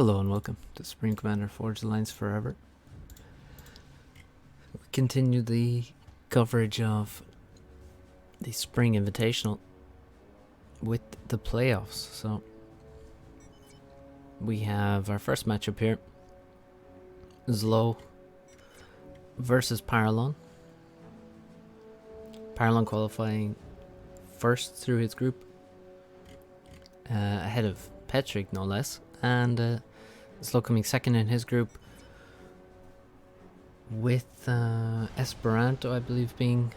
Hello and welcome to Supreme Commander Forge Alliance Forever. We continue the coverage of the Spring Invitational with the playoffs. So we have our first matchup here. ZLO versus Paralon. Paralon qualifying first through his group, ahead of Patrick no less, and ZLO coming second in his group with Esperanto, I believe, being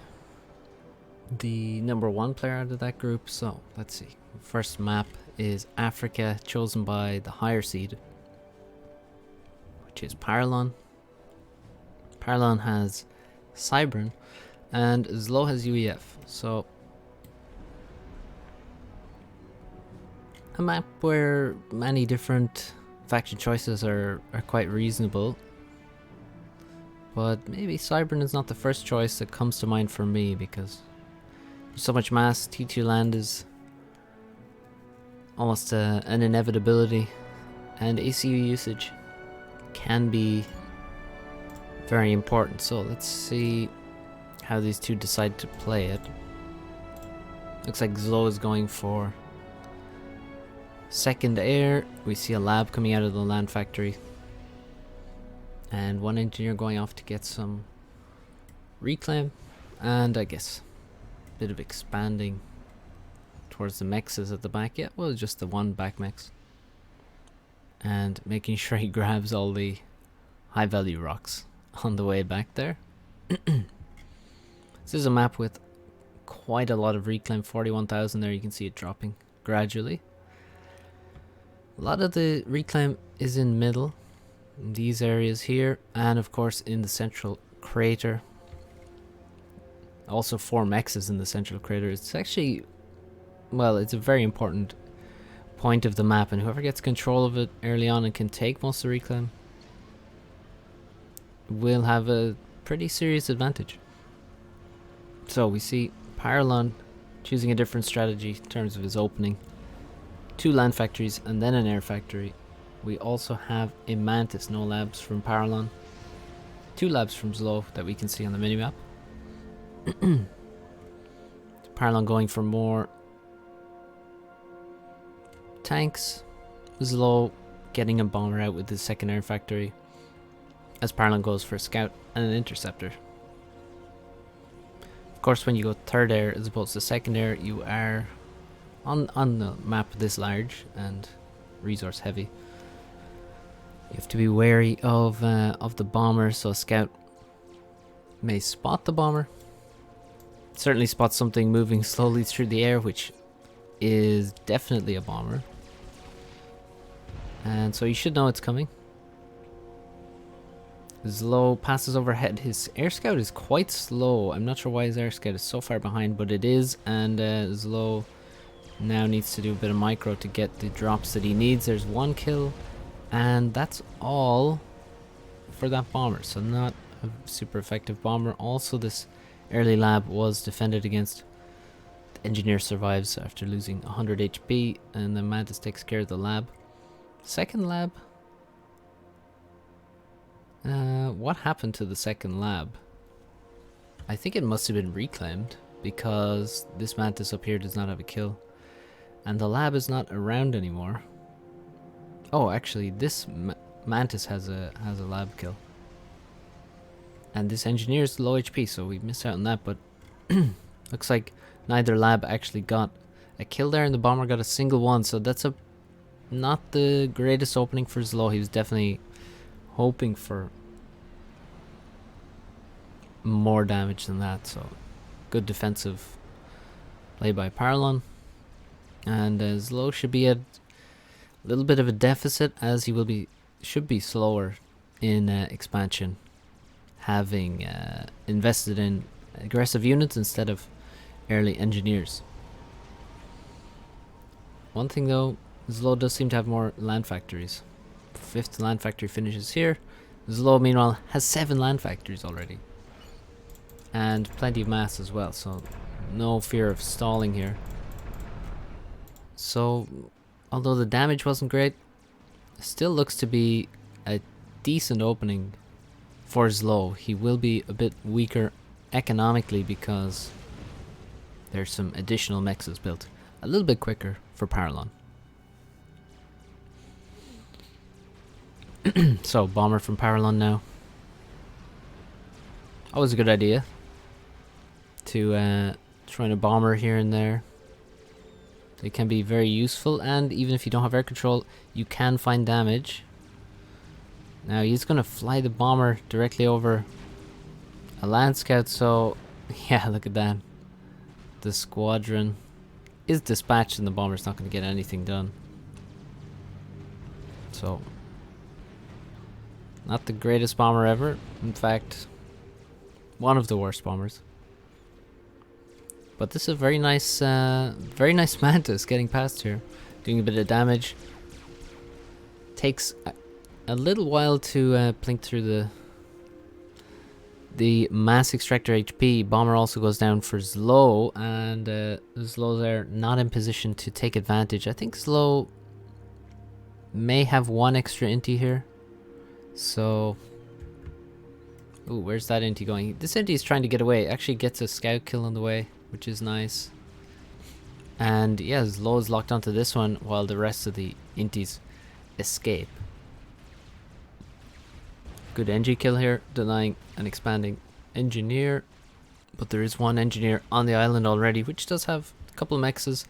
the #1 player out of that group. So let's see. First map is Africa, chosen by the higher seed, which is Paralon. Paralon has Cybran, and ZLO has UEF. So a map where many different faction choices are quite reasonable, but maybe Cybran is not the first choice that comes to mind for me, because there's so much mass. T2 land is almost an inevitability, and ACU usage can be very important. So let's see how these two decide to play it. Looks like ZLO is going for second air. We see a lab coming out of the land factory, and one engineer going off to get some reclaim, and I guess a bit of expanding towards the mexes at the back. Yeah, well, just the one back mex, and making sure he grabs all the high value rocks on the way back there. This is a map with quite a lot of reclaim, 41,000 there. You can see it dropping gradually. A lot of the reclaim is in middle, in these areas here, and of course in the central crater. Also 4 mexes in the central crater. It's actually, well, it's a very important point of the map, and whoever gets control of it early on and can take most of the reclaim will have a pretty serious advantage. So we see Paralon choosing a different strategy in terms of his opening. 2 land factories and then an air factory. We also have a Mantis, no labs from Paralon. 2 labs from ZLO that we can see on the minimap. Paralon going for more tanks. ZLO getting a bomber out with his second air factory, as Paralon goes for a scout and an interceptor. Of course, when you go third air as opposed to second air, you are on the map this large and resource heavy. You have to be wary of the bomber, so a scout may spot the bomber. Certainly spot something moving slowly through the air, which is definitely a bomber, and so you should know it's coming. ZLO passes overhead. His air scout is quite slow. I'm not sure why his air scout is so far behind, but it is, and ZLO now needs to do a bit of micro to get the drops that he needs. There's 1 kill, and that's all for that bomber. So not a super effective bomber. Also, this early lab was defended against. The engineer survives after losing 100 HP, and the Mantis takes care of the lab. Second lab. What happened to the second lab? I think it must have been reclaimed, because this Mantis up here does not have a kill. And the lab is not around anymore. Oh, actually, this Mantis has a lab kill. And this engineer is low HP, so we missed out on that. But looks like neither lab actually got a kill there, and the bomber got a single one. So that's not the greatest opening for ZLO. He was definitely hoping for more damage than that. So good defensive play by Paralon. And ZLO should be at a little bit of a deficit, as he should be slower in expansion, having invested in aggressive units instead of early engineers. One thing though, ZLO does seem to have more land factories. 5th land factory finishes here. ZLO meanwhile has 7 land factories already, and plenty of mass as well, so no fear of stalling here. So although the damage wasn't great, Still looks to be a decent opening for ZLO. He will be a bit weaker economically because there's some additional mexes built. A little bit quicker for Paralon. So, bomber from Paralon now. Always a good idea to try a bomber here and there. They can be very useful, and even if you don't have air control, you can find damage. Now he's gonna fly the bomber directly over a land scout, so yeah, look at that. The squadron is dispatched and the bomber's not gonna get anything done. So, not the greatest bomber ever. In fact, one of the worst bombers. But this is a very nice Mantis getting past here, doing a bit of damage. Takes a little while to blink through the mass extractor HP. Bomber also goes down for ZLO, and ZLO there not in position to take advantage. I think ZLO may have one extra inti here. So, ooh, where's that inti going? This inti is trying to get away. Actually gets a scout kill on the way, which is nice. And yeah, ZLO is locked onto this one while the rest of the intis escape. Good NG kill here, denying an expanding engineer. But there is one engineer on the island already, which does have a couple of mexes.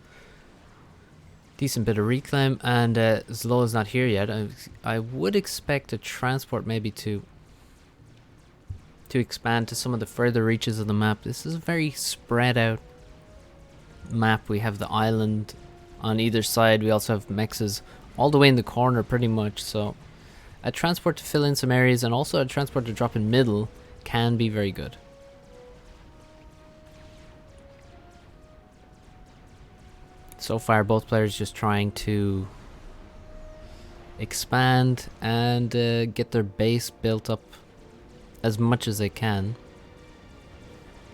Decent bit of reclaim, and ZLO is not here yet. I would expect a transport maybe to expand to some of the further reaches of the map. This is a very spread out map. We have the island on either side. We also have mexes all the way in the corner pretty much, so a transport to fill in some areas and also a transport to drop in middle can be very good. So far both players just trying to expand and get their base built up as much as they can,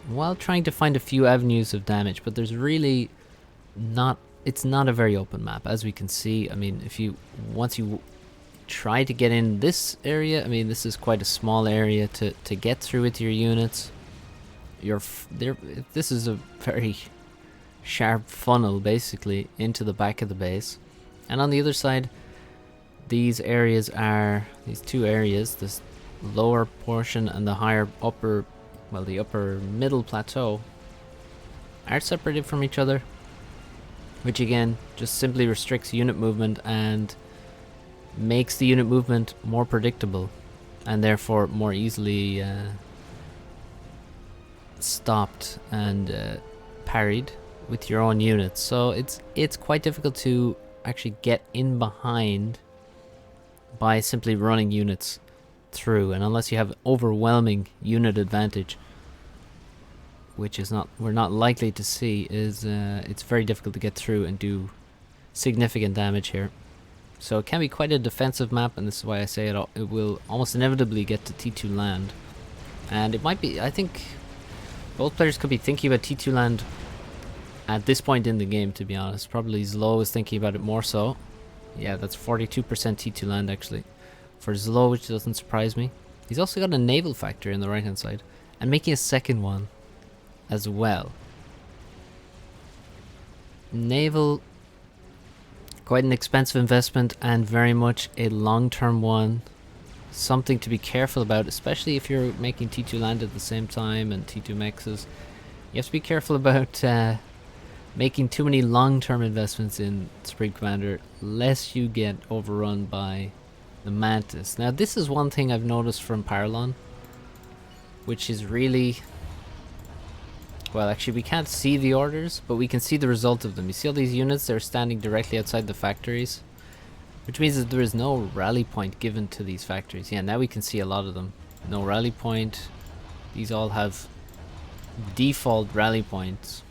while trying to find a few avenues of damage. But there's really not, it's not a very open map, as we can see. I mean, once you try to get in this area, I mean, this is quite a small area to get through with your units. This is a very sharp funnel basically into the back of the base. And on the other side, these areas are, these two areas, this lower portion and the higher upper, well, the upper middle plateau, are separated from each other, which again just simply restricts unit movement and makes the unit movement more predictable and therefore more easily stopped and parried with your own units. So it's quite difficult to actually get in behind by simply running units through, and unless you have overwhelming unit advantage, which is not, we're not likely to see, is it's very difficult to get through and do significant damage here. So it can be quite a defensive map, and this is why I say it will almost inevitably get to T2 land. And it might be, I think both players could be thinking about T2 land at this point in the game, to be honest. Probably ZLO is thinking about it more so. Yeah, that's 42% T2 land actually for ZLO, which doesn't surprise me. He's also got a naval factory on the right hand side and making a second one as well. Naval, quite an expensive investment and very much a long-term one. Something to be careful about, especially if you're making T2 land at the same time and T2 mexes. You have to be careful about making too many long-term investments in Supreme Commander, lest you get overrun by the Mantis. Now this is one thing I've noticed from Paralon, which is really, well, actually we can't see the orders, but we can see the result of them. You see all these units that are standing directly outside the factories, which means that there is no rally point given to these factories. Yeah, now we can see a lot of them. No rally point. These all have default rally points,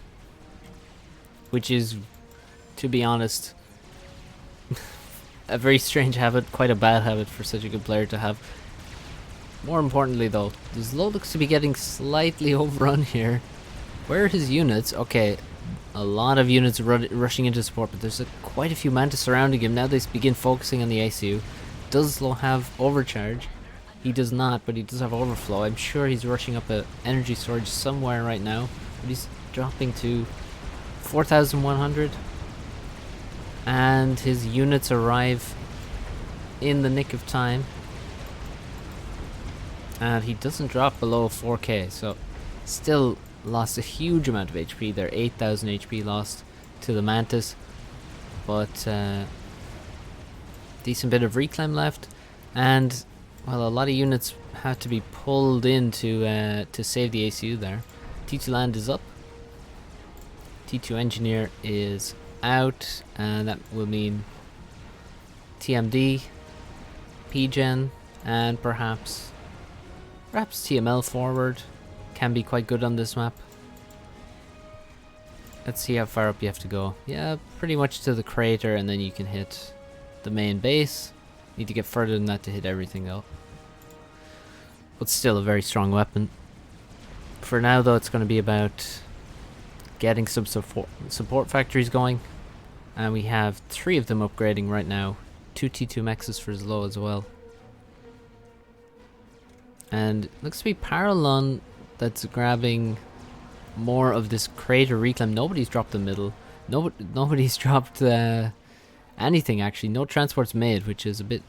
which is, to be honest, a very strange habit, quite a bad habit for such a good player to have. More importantly though, ZLO looks to be getting slightly overrun here. Where are his units? Okay, a lot of units rushing into support, but there's quite a few Mantis surrounding him. Now they begin focusing on the ACU. Does ZLO have overcharge? He does not, but he does have overflow. I'm sure he's rushing up a energy storage somewhere right now, but he's dropping to 4,100, and his units arrive in the nick of time, and he doesn't drop below 4k, so still lost a huge amount of HP there. 8,000 HP lost to the Mantis, but decent bit of reclaim left, and well, a lot of units had to be pulled in to save the ACU there. T2 land is up, T2 engineer is out, and that will mean TMD, PGen, and perhaps TML forward can be quite good on this map. Let's see how far up you have to go. Yeah, pretty much to the crater, and then you can hit the main base. Need to get further than that to hit everything though. But still a very strong weapon. For now though, it's going to be about getting some support factories going. And we have 3 of them upgrading right now. 2 T2 mexes for ZLO as well. And it looks to be Paralon that's grabbing more of this crater reclaim. Nobody's dropped the middle. Nobody's dropped anything actually. No transports made, which is a bit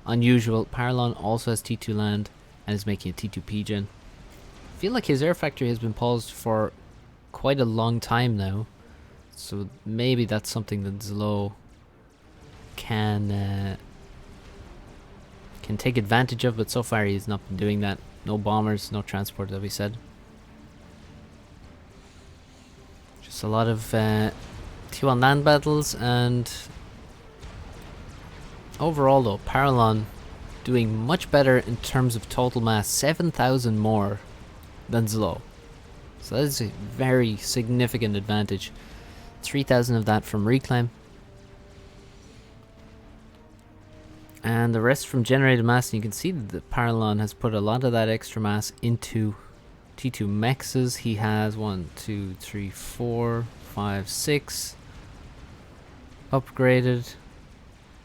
unusual. Paralon also has T2 land and is making a T2 PGen. I feel like his air factory has been paused for quite a long time now, so maybe that's something that ZLO can take advantage of, but so far he's not been doing that. No bombers, no transport, that we said. Just a lot of T1 land battles, and overall though, Paralon doing much better in terms of total mass, 7,000 more than ZLO. So that is a very significant advantage. 3,000 of that from reclaim. And the rest from generated mass. And you can see that the Paralon has put a lot of that extra mass into T2 mexes. He has 1, 2, 3, 4, 5, 6 upgraded.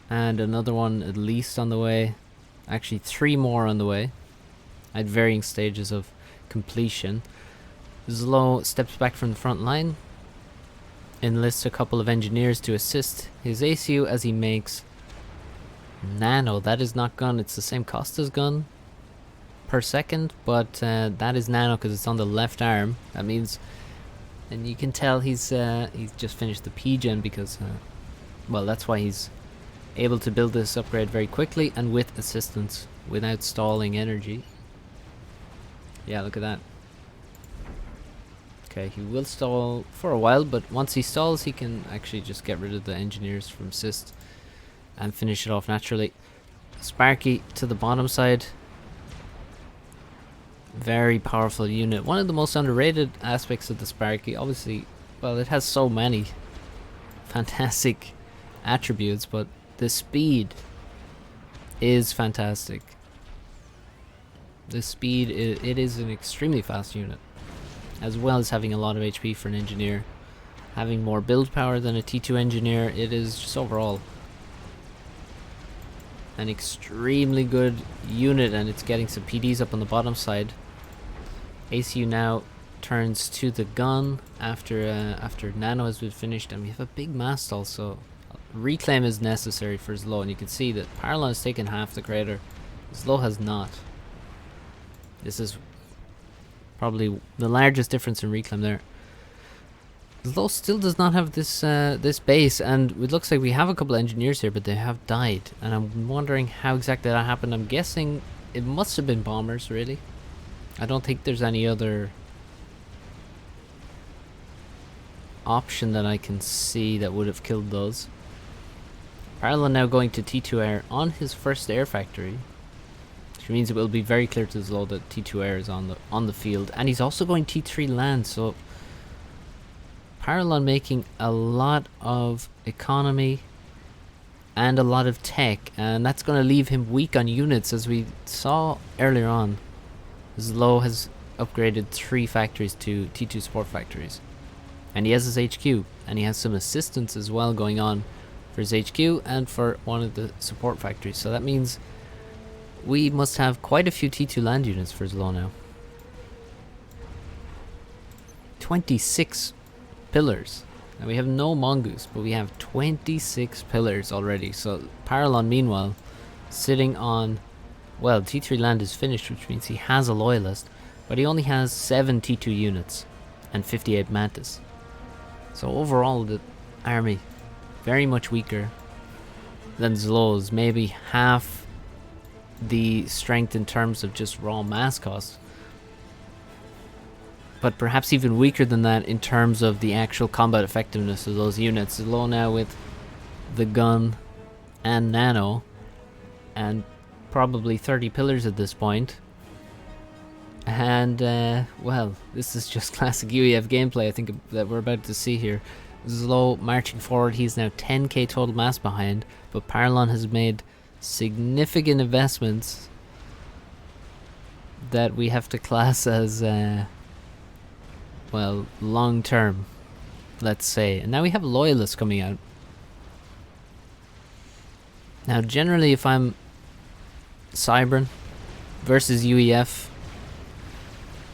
And another one at least on the way. Actually 3 more on the way at varying stages of completion. ZLO steps back from the front line, enlists a couple of engineers to assist his ACU as he makes nano. That is not gun, it's the same cost as gun per second, but that is nano because it's on the left arm. That means, and you can tell he's just finished the PGen because well, that's why he's able to build this upgrade very quickly and with assistance without stalling energy. Yeah, look at that. Okay, he will stall for a while, but once he stalls he can actually just get rid of the engineers from assist and finish it off naturally. Sparky to the bottom side. Very powerful unit. One of the most underrated aspects of the Sparky. Obviously, well, it has so many fantastic attributes, but the speed is fantastic. The speed, it is an extremely fast unit, as well as having a lot of HP for an engineer. Having more build power than a T2 engineer, it is just overall an extremely good unit, and it's getting some PDs up on the bottom side. ACU now turns to the gun after nano has been finished, and we have a big mast also. Reclaim is necessary for ZLO, and you can see that Paralon has taken half the crater. ZLO has not. This is probably the largest difference in reclaim there. ZLO still does not have this this base, and it looks like we have a couple of engineers here, but they have died, and I'm wondering how exactly that happened. I'm guessing it must have been bombers, really. I don't think there's any other option that I can see that would have killed those. Paralon now going to T2 air on his first air factory, which means it will be very clear to ZLO that T2 air is on the field, and he's also going T3 land. So Paralon making a lot of economy and a lot of tech, and that's going to leave him weak on units, as we saw earlier on. ZLO has upgraded 3 factories to T2 support factories, and he has his HQ, and he has some assistance as well going on for his HQ and for one of the support factories. So that means we must have quite a few T2 land units for ZLO now. 26 pillars. Now we have no mongoose, but we have 26 pillars already. So Paralon, meanwhile, sitting on, well, T3 land is finished, which means he has a loyalist, but he only has 7 T2 units and 58 mantis. So overall, the army very much weaker than ZLO's, maybe half the strength in terms of just raw mass cost, but perhaps even weaker than that in terms of the actual combat effectiveness of those units. ZLO now with the gun and nano and probably 30 pillars at this point. And well, this is just classic UEF gameplay I think that we're about to see here. ZLO marching forward, he's now 10k total mass behind, but Paralon has made significant investments that we have to class as well, long term, let's say. And now we have loyalists coming out. Now generally, if I'm Cybran versus UEF,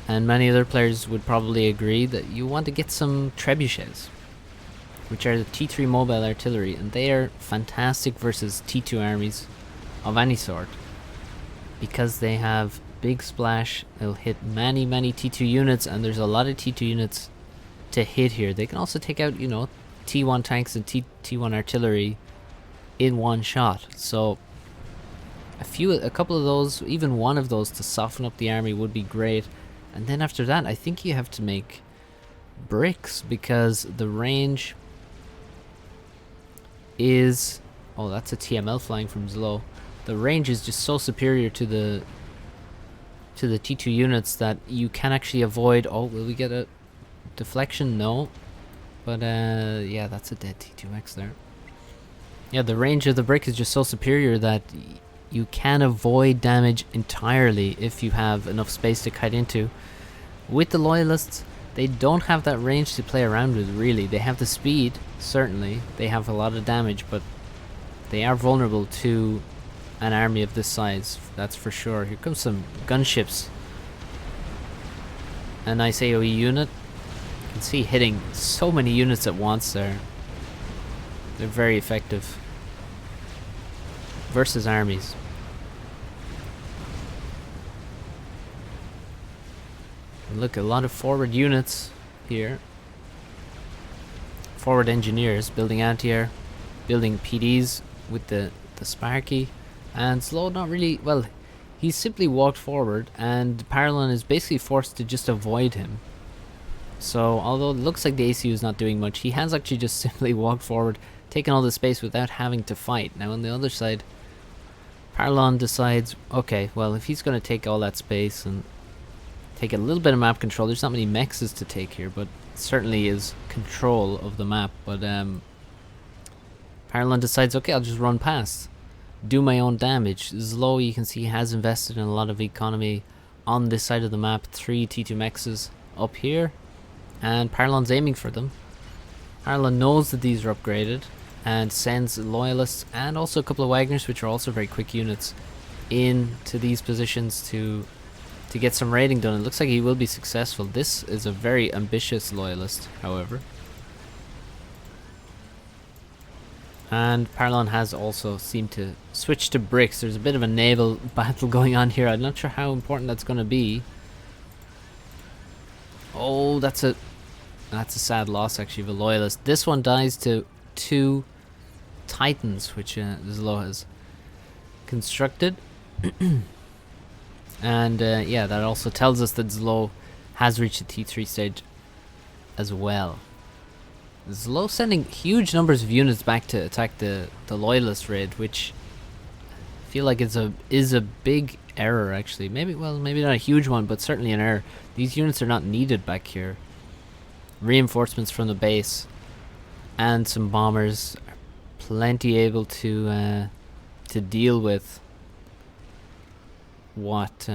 and many other players would probably agree that you want to get some trebuchets, which are the T3 mobile artillery, and they are fantastic versus T2 armies of any sort, because they have big splash. They'll hit many T2 units, and there's a lot of T2 units to hit here. They can also take out, you know, T1 tanks and T1 artillery in one shot. So a couple of those, even one of those to soften up the army would be great. And then after that, I think you have to make bricks, because the range is, oh, that's a TML flying from ZLO. The range is just so superior to the T2 units that you can actually avoid. Oh, will we get a deflection? No. But yeah, that's a dead T2X there. Yeah, the range of the brick is just so superior that you can avoid damage entirely if you have enough space to cut into. With the loyalists, they don't have that range to play around with, really. They have the speed, certainly. They have a lot of damage, but they are vulnerable to an army of this size, that's for sure. Here comes some gunships. A nice AoE unit. You can see hitting so many units at once there. They're very effective versus armies. And look, a lot of forward units here. Forward engineers building anti-air, building PDs with the Sparky. And ZLO not really, well, he simply walked forward, and Paralon is basically forced to just avoid him. So although it looks like the ACU is not doing much, he has actually just simply walked forward, taken all the space without having to fight. Now on the other side, Paralon decides, okay, well, if he's going to take all that space and take a little bit of map control, there's not many mexes to take here, but certainly is control of the map. But Paralon decides, okay, I'll just run past, do my own damage. ZLO, you can see, has invested in a lot of economy on this side of the map. 3 T2 mexes up here, and Paralon's aiming for them. Paralon knows that these are upgraded and sends loyalists and also a couple of Wagners, which are also very quick units, into these positions to get some raiding done. It looks like he will be successful. This is a very ambitious loyalist, however. And Paralon has also seemed to switch to bricks. There's a bit of a naval battle going on here. I'm not sure how important that's going to be. Oh, that's a sad loss actually of a loyalist. This one dies to 2 Titans, which ZLO has constructed. And yeah, that also tells us that ZLO has reached the T3 stage as well. ZLO sending huge numbers of units back to attack the loyalist raid, which I feel like is a big error actually. Maybe not a huge one, but certainly an error. These units are not needed back here. Reinforcements from the base and some bombers are plenty able to deal with what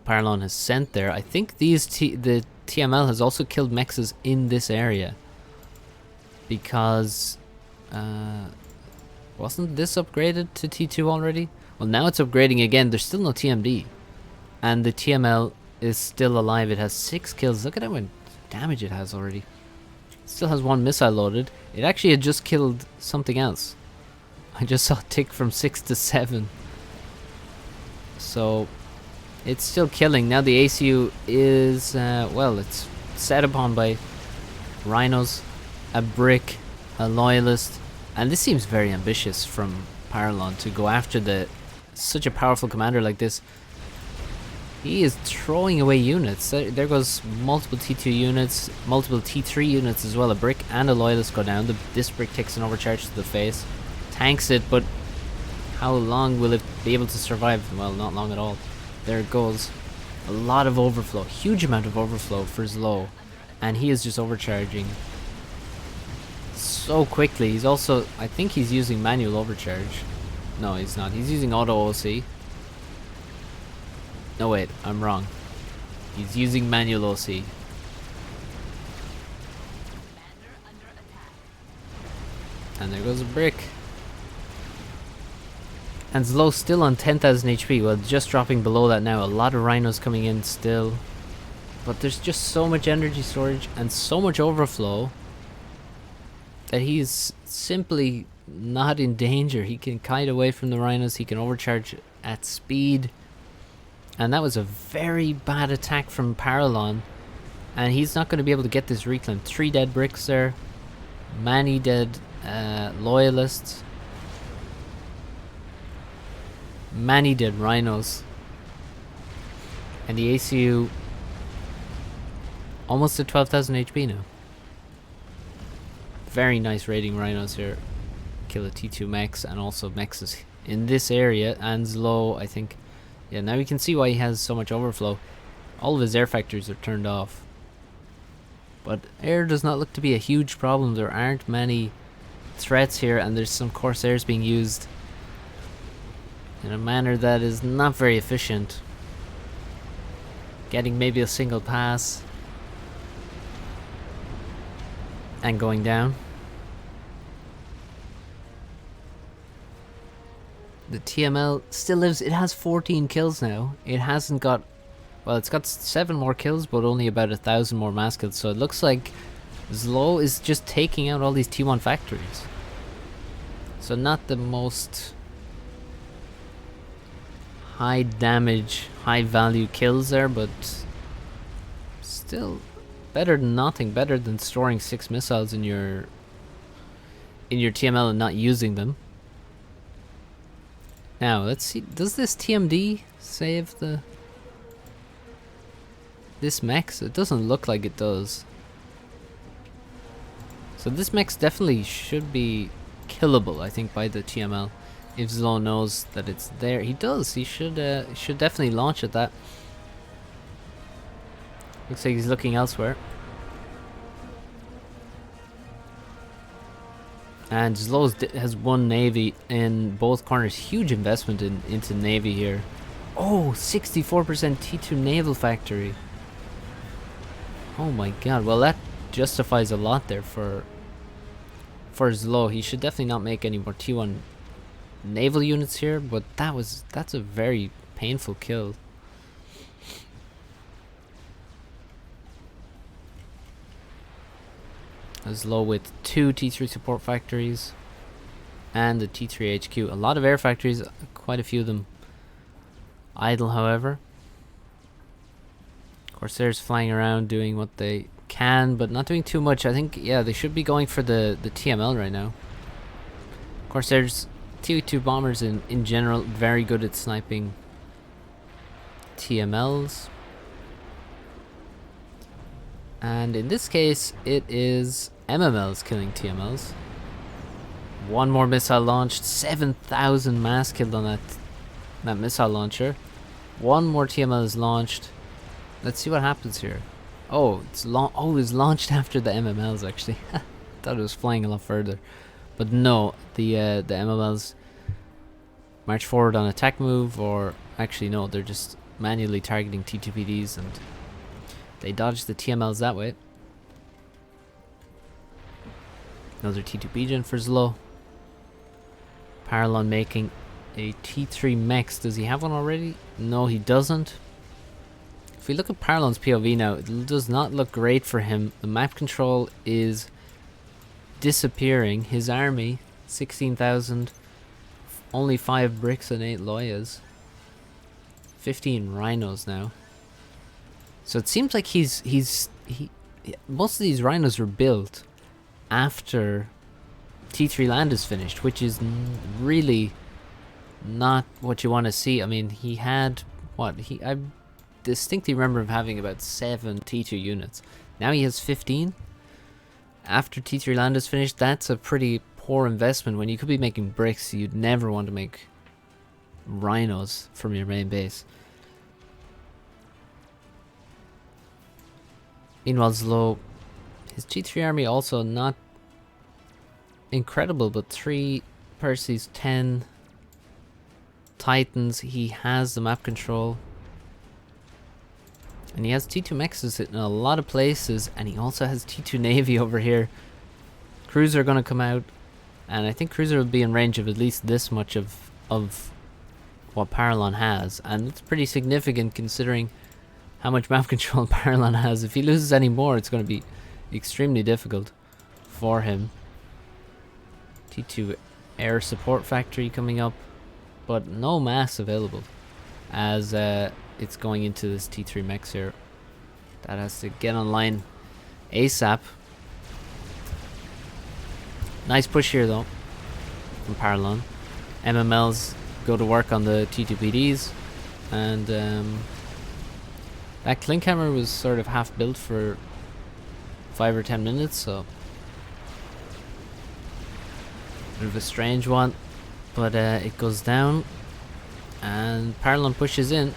Paralon has sent there. I think the TML has also killed mexes in this area, because wasn't this upgraded to T2 already? Well, now it's upgrading again. There's still no TMD, and the TML is still alive. It has 6 kills. Look at how much damage it has already. It still has 1 missile loaded. It actually had just killed something else. I just saw it tick from 6 to 7. So it's still killing. Now the ACU is, well, it's set upon by rhinos, a brick, a loyalist, and this seems very ambitious from Paralon to go after such a powerful commander like this. He is throwing away units. There goes multiple T2 units, multiple T3 units as well. A brick and a loyalist go down. This brick takes an overcharge to the face, tanks it, but how long will it be able to survive? Well, not long at all. There it goes. A lot of overflow, huge amount of overflow for ZLO, and he is just overcharging so quickly. He's also, I think he's using manual overcharge. No, he's not. He's using auto OC. No, wait, I'm wrong. He's using manual OC. And there goes a brick. And ZLO still on 10,000 HP. Well, just dropping below that now. A lot of rhinos coming in still. But there's just so much energy storage and so much overflow that he's simply not in danger. He can kite away from the rhinos. He can overcharge at speed. And that was a very bad attack from Paralon. And he's not going to be able to get this reclaim. 3 dead bricks there. Many dead loyalists. Many dead rhinos. And the ACU almost at 12,000 HP now. Very nice raiding rhinos here. Kill a T2 mechs and also mechs in this area. And ZLO, I think. Yeah, now you can see why he has so much overflow. All of his air factories are turned off. But air does not look to be a huge problem. There aren't many threats here, and there's some Corsairs being used in a manner that is not very efficient. Getting maybe a single pass and going down. The TML still lives. It has 14 kills now. It hasn't got... Well, it's got 7 more kills, but only about 1,000 more mass kills. So it looks like ZLO is just taking out all these T1 factories. So not the most high damage, high value kills there, but still better than nothing. Better than storing 6 missiles in your TML and not using them. Now, let's see, does this TMD save this mech? It doesn't look like it does. So this mech definitely should be killable, I think, by the TML. If ZLO knows that it's there. He does, he should definitely launch at that. Looks like he's looking elsewhere. And ZLO has one navy in both corners. Huge investment into navy here. Oh, 64% T2 naval factory. Oh my god. Well, that justifies a lot there for ZLO. He should definitely not make any more T1 naval units here, but that's a very painful kill. ZLO with 2 T3 support factories and the T3 HQ. A lot of air factories, quite a few of them idle, however. Corsairs flying around doing what they can, but not doing too much. I think, yeah, they should be going for the TML right now. Corsairs, T2 bombers in general, very good at sniping TMLs. And in this case, it is MMLs killing TMLs. One more missile launched, 7,000 mass killed on that missile launcher. One more TML is launched. Let's see what happens here. Oh, it's launched after the MMLs actually. Thought it was flying a lot further, but no. The MMLs march forward on attack move, or actually no, they're just manually targeting T2PDs and they dodge the TMLs that way. Another T2 Bijan for ZLO. Paralon making a T3 Mex. Does he have one already? No, he doesn't. If we look at Paralon's POV now, it does not look great for him. The map control is disappearing. His army, 16,000. Only 5 bricks and 8 loyas. 15 rhinos now. So it seems like he most of these rhinos were built after T3 land is finished, which is really not what you want to see. I mean, he had what? I distinctly remember him having about 7 T2 units. Now he has 15. After T3 land is finished, that's a pretty poor investment. When you could be making bricks, you'd never want to make rhinos from your main base. Meanwhile, ZLO, his T3 army also not incredible, but 3 Percys, 10 Titans. He has the map control. And he has T2 Mexes in a lot of places, and he also has T2 Navy over here. Cruiser gonna come out, and I think Cruiser will be in range of at least this much of what Paralon has, and it's pretty significant considering how much map control Paralon has. If he loses any more, it's going to be extremely difficult for him. T2 air support factory coming up, but no mass available as it's going into this T3 Mex here. That has to get online ASAP. Nice push here though from Paralon. MMLs go to work on the T2PDs, and that Klinkhammer was sort of half built for 5 or 10 minutes, so bit of a strange one, but it goes down and Paralon pushes in.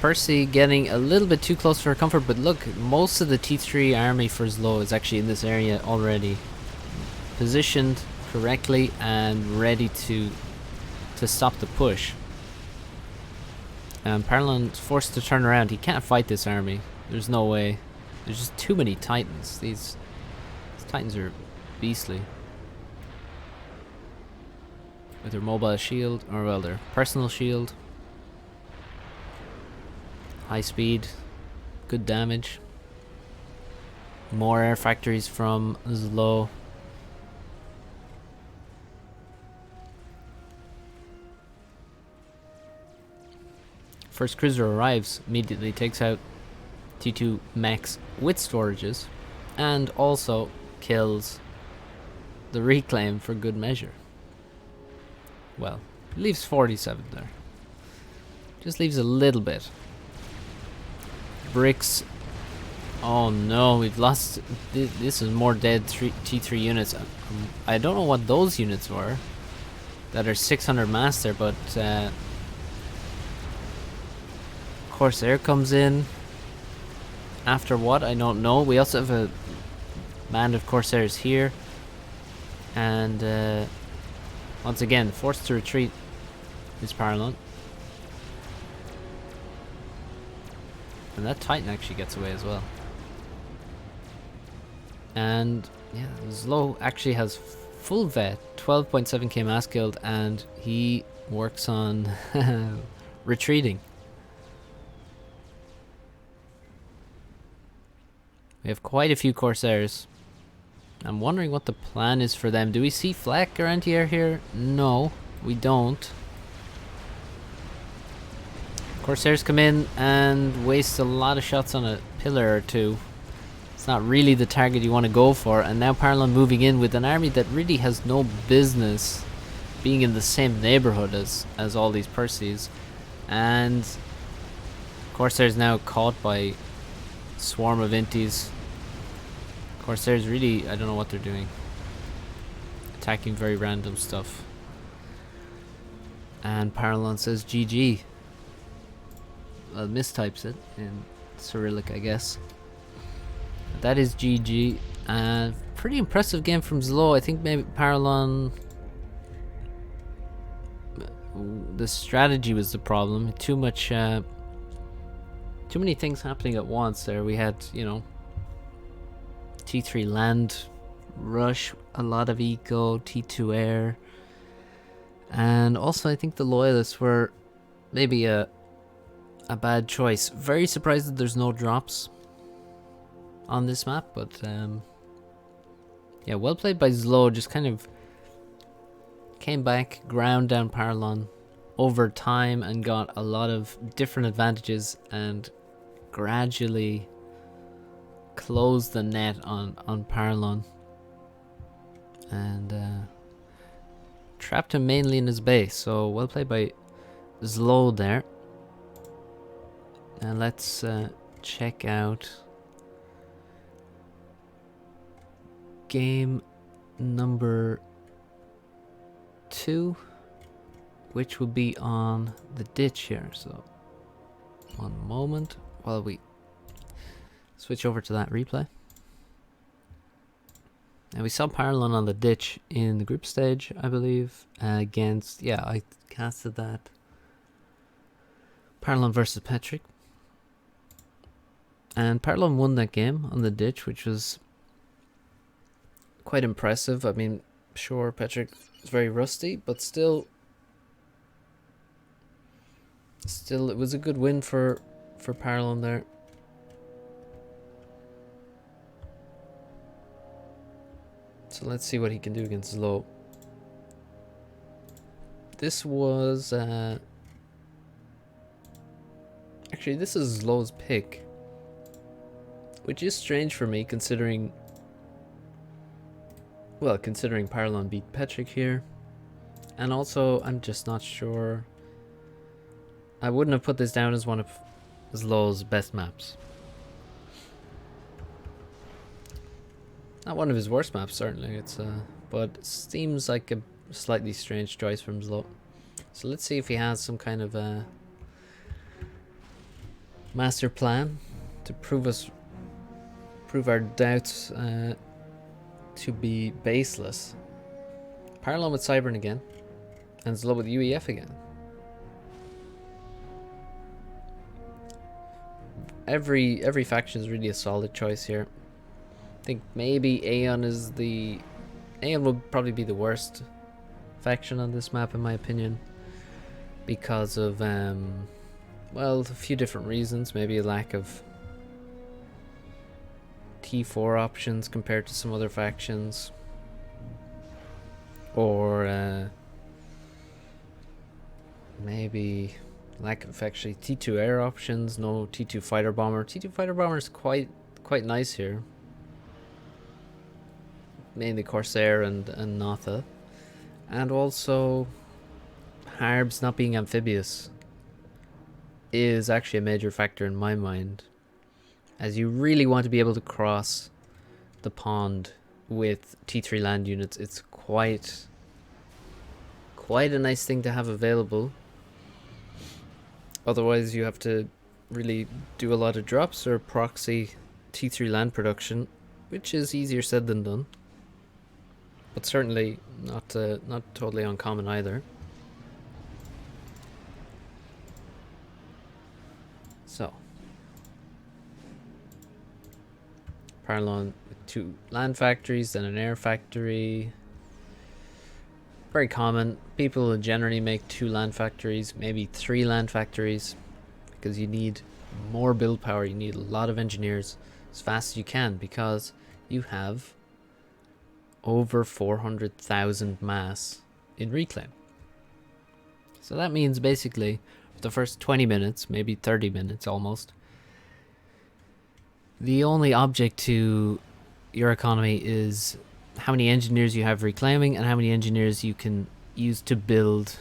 Percy getting a little bit too close for comfort, but look, most of the T3 army for ZLO is actually in this area already, positioned correctly and ready to stop the push. And Paralon's forced to turn around. He can't fight this army. There's no way. There's just too many Titans. These Titans are beastly. With their mobile shield, or well, their personal shield. High speed. Good damage. More air factories from ZLO. First cruiser arrives, immediately takes out T2 Mex with storages, and also kills the reclaim for good measure. Well, leaves 47 there. Just leaves a little bit. Bricks. Oh no, we've lost. This is more dead T3 units. I don't know what those units were that are 600 mass there, but Corsair comes in after what? I don't know. We also have a band of Corsairs here, and once again forced to retreat is Paralon, and that Titan actually gets away as well. And yeah, ZLO actually has full vet, 12.7k mass killed, and he works on retreating. We have quite a few Corsairs. I'm wondering what the plan is for them. Do we see flak or anti-air here? No, we don't. Corsairs come in and waste a lot of shots on a pillar or two. It's not really the target you want to go for. And now Paralon moving in with an army that really has no business being in the same neighborhood as all these Percys. And Corsairs now caught by swarm of Intis. Corsairs really, I don't know what they're doing. Attacking very random stuff. And Paralon says GG. Well, mistypes it in Cyrillic, I guess. That is GG. Pretty impressive game from ZLO. I think maybe Paralon, the strategy was the problem. Too many things happening at once there. We had, you know, T3 land rush, a lot of eco, T2 air. And also I think the loyalists were maybe a bad choice. Very surprised that there's no drops on this map, but yeah, well played by ZLO. Just kind of came back, ground down Paralon over time and got a lot of different advantages and gradually closed the net on Paralon and trapped him mainly in his base. So well played by ZLO there. And let's check out game number 2, which will be on the ditch here. So one moment while we switch over to that replay. And we saw Paralon on the ditch in the group stage, I believe, against, yeah, I casted that. Paralon versus Patrick. And Paralon won that game on the ditch, which was quite impressive. I mean, sure, Patrick is very rusty, but still it was a good win for Paralon there. So let's see what he can do against ZLO. This was actually, this is ZLO's pick, which is strange for me considering, well, considering Paralon beat Patrick here. And also, I'm just not sure. I wouldn't have put this down as one of ZLO's best maps. Not one of his worst maps, certainly. It's but it seems like a slightly strange choice from ZLO. So let's see if he has some kind of a master plan to prove our doubts to be baseless. Paralon with Cybern again, and ZLO with UEF again. Every faction is really a solid choice here. I think maybe Aeon will probably be the worst faction on this map in my opinion, because of well, a few different reasons. Maybe a lack of T4 options compared to some other factions, or maybe lack of actually T2 air options. No T2 fighter bomber. T2 fighter bomber is quite nice here. Mainly Corsair and Notha. And also Harbs not being amphibious is actually a major factor in my mind, as you really want to be able to cross the pond with T3 land units. It's quite a nice thing to have available. Otherwise you have to really do a lot of drops or proxy T3 land production, which is easier said than done, but certainly not totally uncommon either. So Paralon with 2 land factories, then an air factory. Very common. People generally make 2 land factories, maybe 3 land factories, because you need more build power. You need a lot of engineers as fast as you can, because you have over 400,000 mass in reclaim. So that means basically for the first 20 minutes, maybe 30 minutes almost, the only object to your economy is how many engineers you have reclaiming and how many engineers you can use to build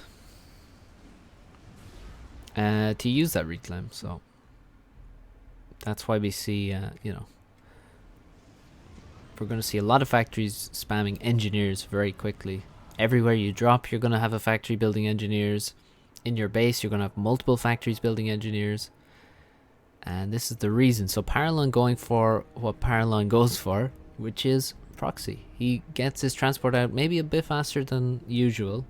to use that reclaim. So that's why we see you know, we're going to see a lot of factories spamming engineers very quickly. Everywhere you drop, you're going to have a factory building engineers. In your base, you're going to have multiple factories building engineers. And this is the reason. So Paralon going for what Paralon goes for, which is Proxy. He gets his transport out maybe a bit faster than usual,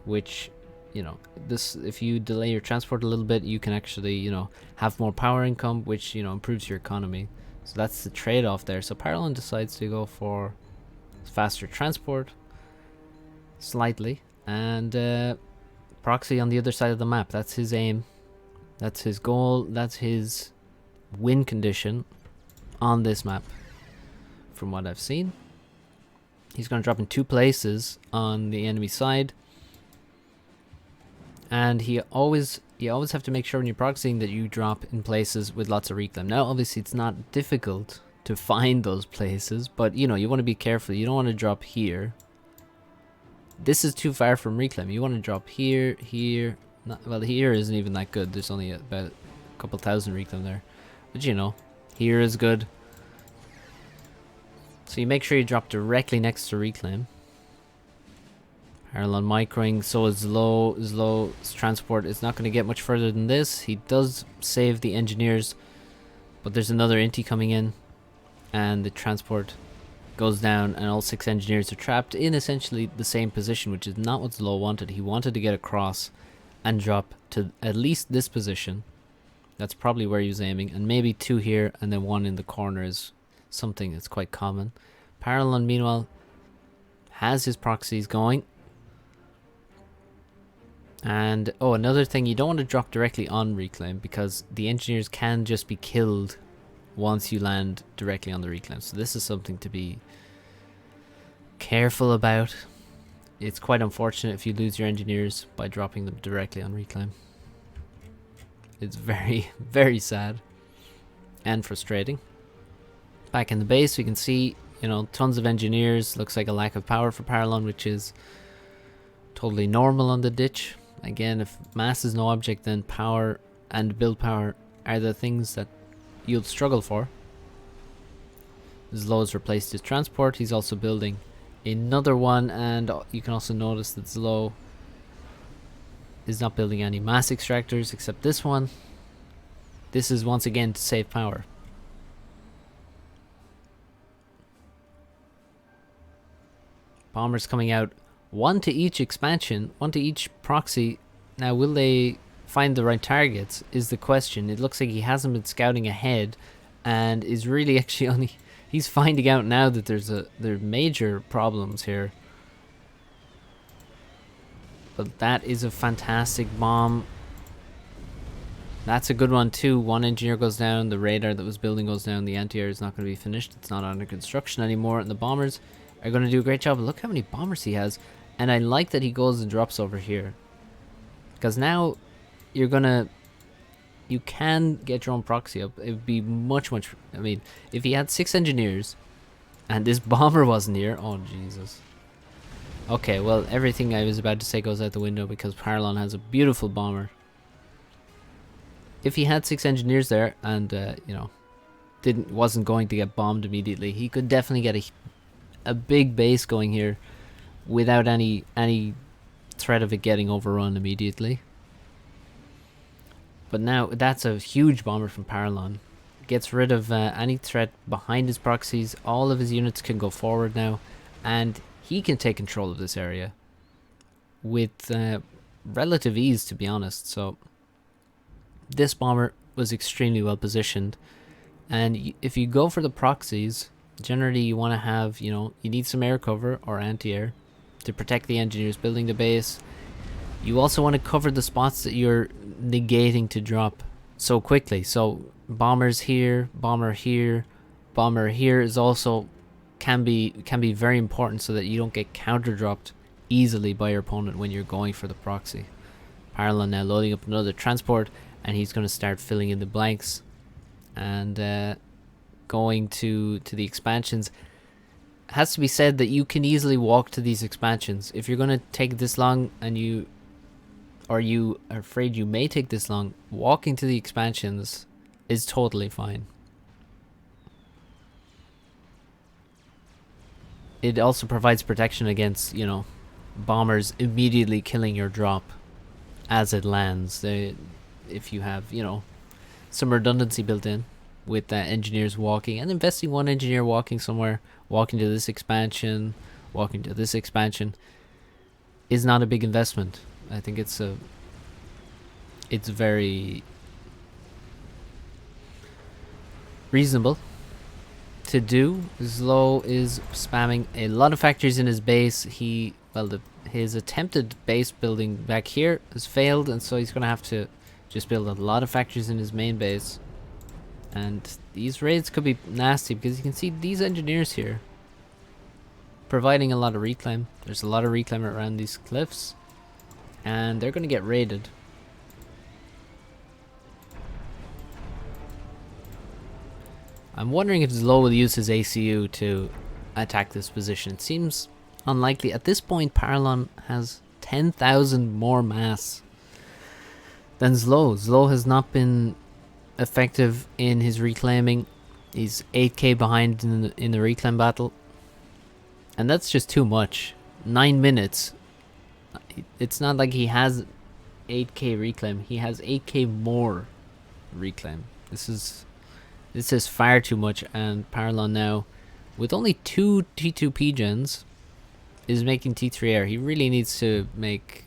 which, you know, this, if you delay your transport a little bit, you can actually, you know, have more power income, which, you know, improves your economy. So that's the trade-off there. So Paralon decides to go for faster transport, slightly, and Proxy on the other side of the map. That's his aim. That's his goal. That's his win condition on this map, from what I've seen. He's going to drop in 2 places on the enemy side. And you always have to make sure when you're proxying that you drop in places with lots of reclaim. Now, obviously, it's not difficult to find those places, but you know, you want to be careful. You don't want to drop here. This is too far from reclaim. You want to drop here, here. Well, here isn't even that good. There's only about a couple thousand reclaim there. But you know, here is good. So you make sure you drop directly next to reclaim. Paralon microing, so is ZLO. ZLO's transport is not going to get much further than this. He does save the engineers, but there's another inti coming in, and the transport goes down, and all 6 engineers are trapped in essentially the same position, which is not what ZLO wanted. He wanted to get across and drop to at least this position. That's probably where he was aiming, and maybe 2 here, and then 1 in the corner is something that's quite common. Paralon, meanwhile, has his proxies going. And, oh, another thing, you don't want to drop directly on reclaim, because the engineers can just be killed once you land directly on the reclaim. So this is something to be careful about. It's quite unfortunate if you lose your engineers by dropping them directly on reclaim. It's very, very sad and frustrating. Back in the base, we can see, you know, tons of engineers. Looks like a lack of power for Paralon, which is totally normal on the ditch. Again, if mass is no object, then power and build power are the things that you'll struggle for. ZLO has replaced his transport. He's also building another one, and you can also notice that ZLO is not building any mass extractors except this one. This is once again to save power. Bombers coming out, 1 to each expansion, 1 to each proxy. Now, will they find the right targets is the question. It looks like he hasn't been scouting ahead, and is really actually only, he's finding out now that there are major problems here. But that is a fantastic bomb. That's a good one too. 1 engineer goes down, the radar that was building goes down, the anti-air is not going to be finished, it's not under construction anymore, and the bombers are going to do a great job. Look how many bombers he has, and I like that he goes and drops over here, because now you can get your own proxy up. It would be much, I mean, if he had 6 engineers and this bomber wasn't here, oh Jesus. Okay, well, everything I was about to say goes out the window, because Paralon has a beautiful bomber. If he had 6 engineers there and you know, wasn't going to get bombed immediately, he could definitely get a big base going here without any threat of it getting overrun immediately. But now that's a huge bomber from Paralon. Gets rid of any threat behind his proxies. All of his units can go forward now, and he can take control of this area with relative ease, to be honest. So this bomber was extremely well positioned, and if you go for the proxies, generally you want to have, you know, you need some air cover or anti-air to protect the engineers building the base. You also want to cover the spots that you're negating to drop so quickly. So bombers here, bomber here, bomber here is also can be very important, so that you don't get counter dropped easily by your opponent when you're going for the proxy. Paralon now loading up another transport, and he's going to start filling in the blanks and going to the expansions. It has to be said that you can easily walk to these expansions. If you're going to take this long and you are afraid you may take this long, walking to the expansions is totally fine. It also provides protection against, you know, bombers immediately killing your drop as it lands. If you have, you know, some redundancy built in with engineers walking, and investing 1 engineer walking somewhere, walking to this expansion, walking to this expansion, is not a big investment. I think it's very reasonable to do. ZLO is spamming a lot of factories in his base. His attempted base building back here has failed, and so he's going to have to just build a lot of factories in his main base. And these raids could be nasty because you can see these engineers here providing a lot of reclaim. There's a lot of reclaim around these cliffs, and they're going to get raided. I'm wondering if ZLO will use his ACU to attack this position. It seems unlikely. At this point, Paralon has 10,000 more mass than ZLO. ZLO has not been effective in his reclaiming. He's 8k behind in the reclaim battle. And that's just too much. 9 minutes. It's not like he has 8k reclaim. He has 8k more reclaim. This is far too much, and Paralon now, with only 2 T2P gens, is making T3 air. He really needs to make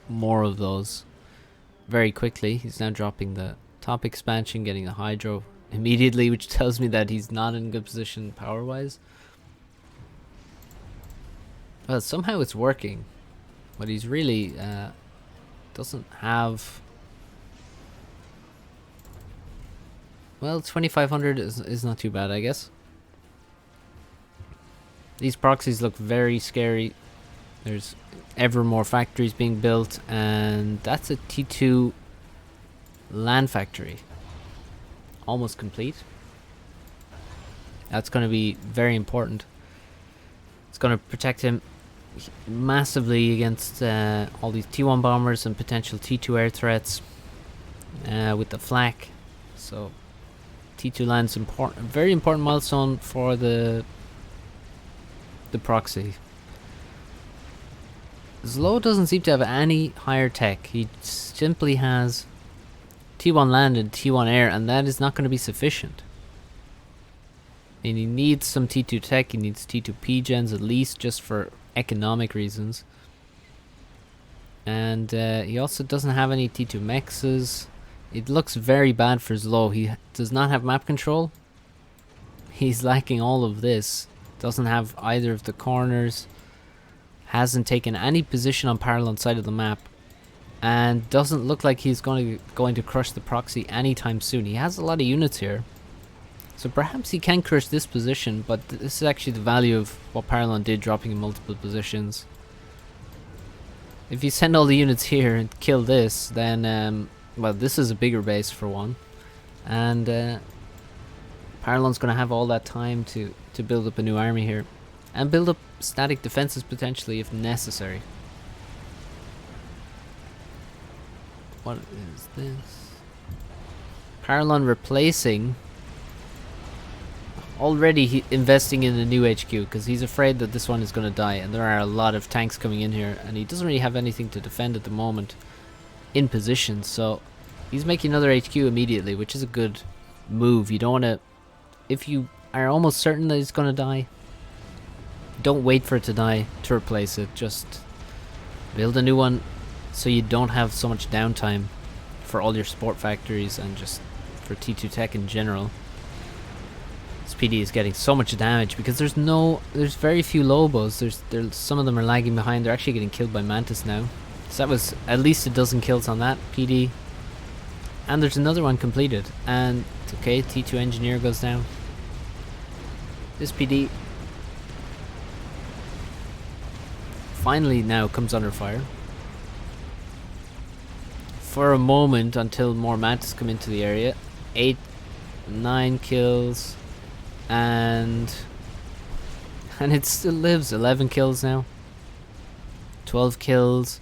more of those very quickly. He's now dropping the top expansion, getting the hydro immediately, which tells me that he's not in good position power-wise. Well, somehow it's working, but he's really doesn't have... Well, 2,500 is not too bad, I guess. These proxies look very scary. There's ever more factories being built, and that's a T2 land factory. Almost complete. That's going to be very important. It's going to protect him massively against all these T1 bombers and potential T2 air threats with the flak. So T2 land's important, very important milestone for the proxy. ZLO doesn't seem to have any higher tech. He simply has T1 land and T1 air, and that is not going to be sufficient. And he needs some T2 tech. He needs T2P gens at least, just for economic reasons. And he also doesn't have any T2 mexes. It looks very bad for ZLO. He does not have map control. He's lacking all of this. Doesn't have either of the corners. Hasn't taken any position on Paralon's side of the map. And doesn't look like he's going to crush the proxy anytime soon. He has a lot of units here. So perhaps he can crush this position, but this is actually the value of what Paralon did, dropping in multiple positions. If you send all the units here and kill this, then, well, this is a bigger base for one. And Paralon's going to have all that time to build up a new army here. And build up static defenses potentially if necessary. What is this? Paralon replacing... Already investing in a new HQ because he's afraid that this one is going to die, and there are a lot of tanks coming in here, and he doesn't really have anything to defend at the moment in position, so he's making another HQ immediately, which is a good move. You don't want to, if you are almost certain that it's going to die, don't wait for it to die to replace it. Just build a new one so you don't have so much downtime for all your support factories and just for T2 tech in general. PD is getting so much damage because there's very few Lobos. Some of them are lagging behind. They're actually getting killed by Mantis now. So that was at least a dozen kills on that PD. And there's another one completed. And okay, T2 engineer goes down. This PD finally now comes under fire for a moment until more Mantis come into the area. 8, 9 kills. And it still lives. 11 kills now. 12 kills.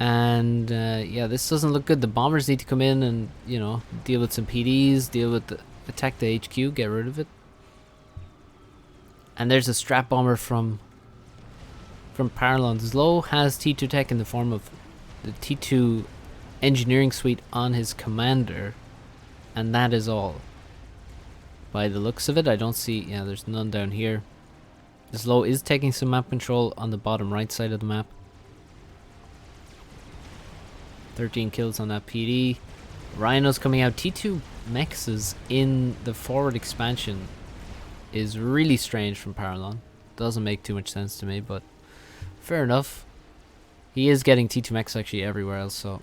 And yeah, this doesn't look good. The bombers need to come in and, you know, deal with some PDs, attack the HQ, get rid of it. And there's a strap bomber from Paralon. ZLO has T2 tech in the form of the T2 engineering suite on his commander. And that is all. By the looks of it, I don't see... Yeah, there's none down here. ZLO is taking some map control on the bottom right side of the map. 13 kills on that PD. Rhino's coming out. T2 mexes in the forward expansion. is really strange from Paralon. Doesn't make too much sense to me, but fair enough. He is getting T2 mechs actually everywhere else, so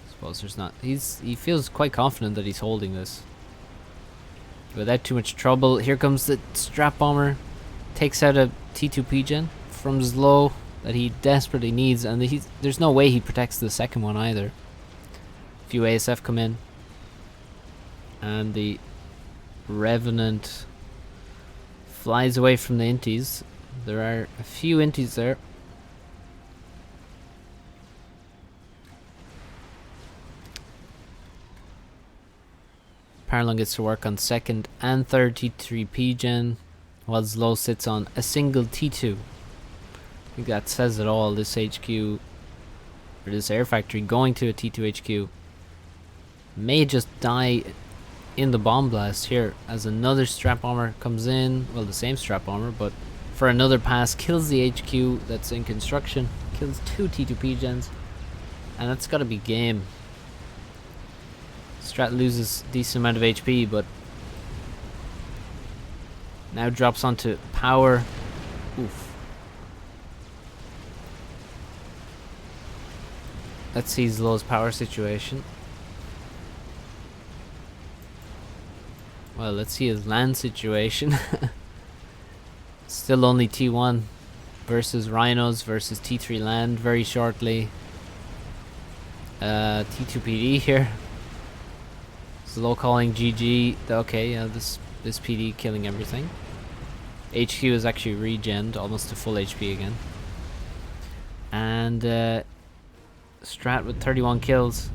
I suppose there's not. He feels quite confident that he's holding this without too much trouble. Here comes the strap bomber, takes out a T2 P-Gen from ZLO that he desperately needs, and there's no way he protects the second one either. A few ASF come in, and the Revenant flies away from the inties. There are a few inties there. Paralon gets to work on second and third T3 P-Gen, while ZLO sits on a single T2. I think that says it all. This HQ, or this air factory going to a T2 HQ, may just die in the bomb blast here as another strap bomber comes in. Well, the same strap bomber, but for another pass, kills the HQ that's in construction, kills two T2 P-Gens, and that's gotta be game. Strat loses a decent amount of HP, but now drops onto power. Oof. Let's see ZLO's power situation. Well, let's see his land situation. Still only T1 versus Rhinos versus T3 land very shortly. T2 PD here. ZLO calling GG. Okay, yeah, this PD killing everything. HQ is actually regened almost to full HP again. And Strat with 31 kills.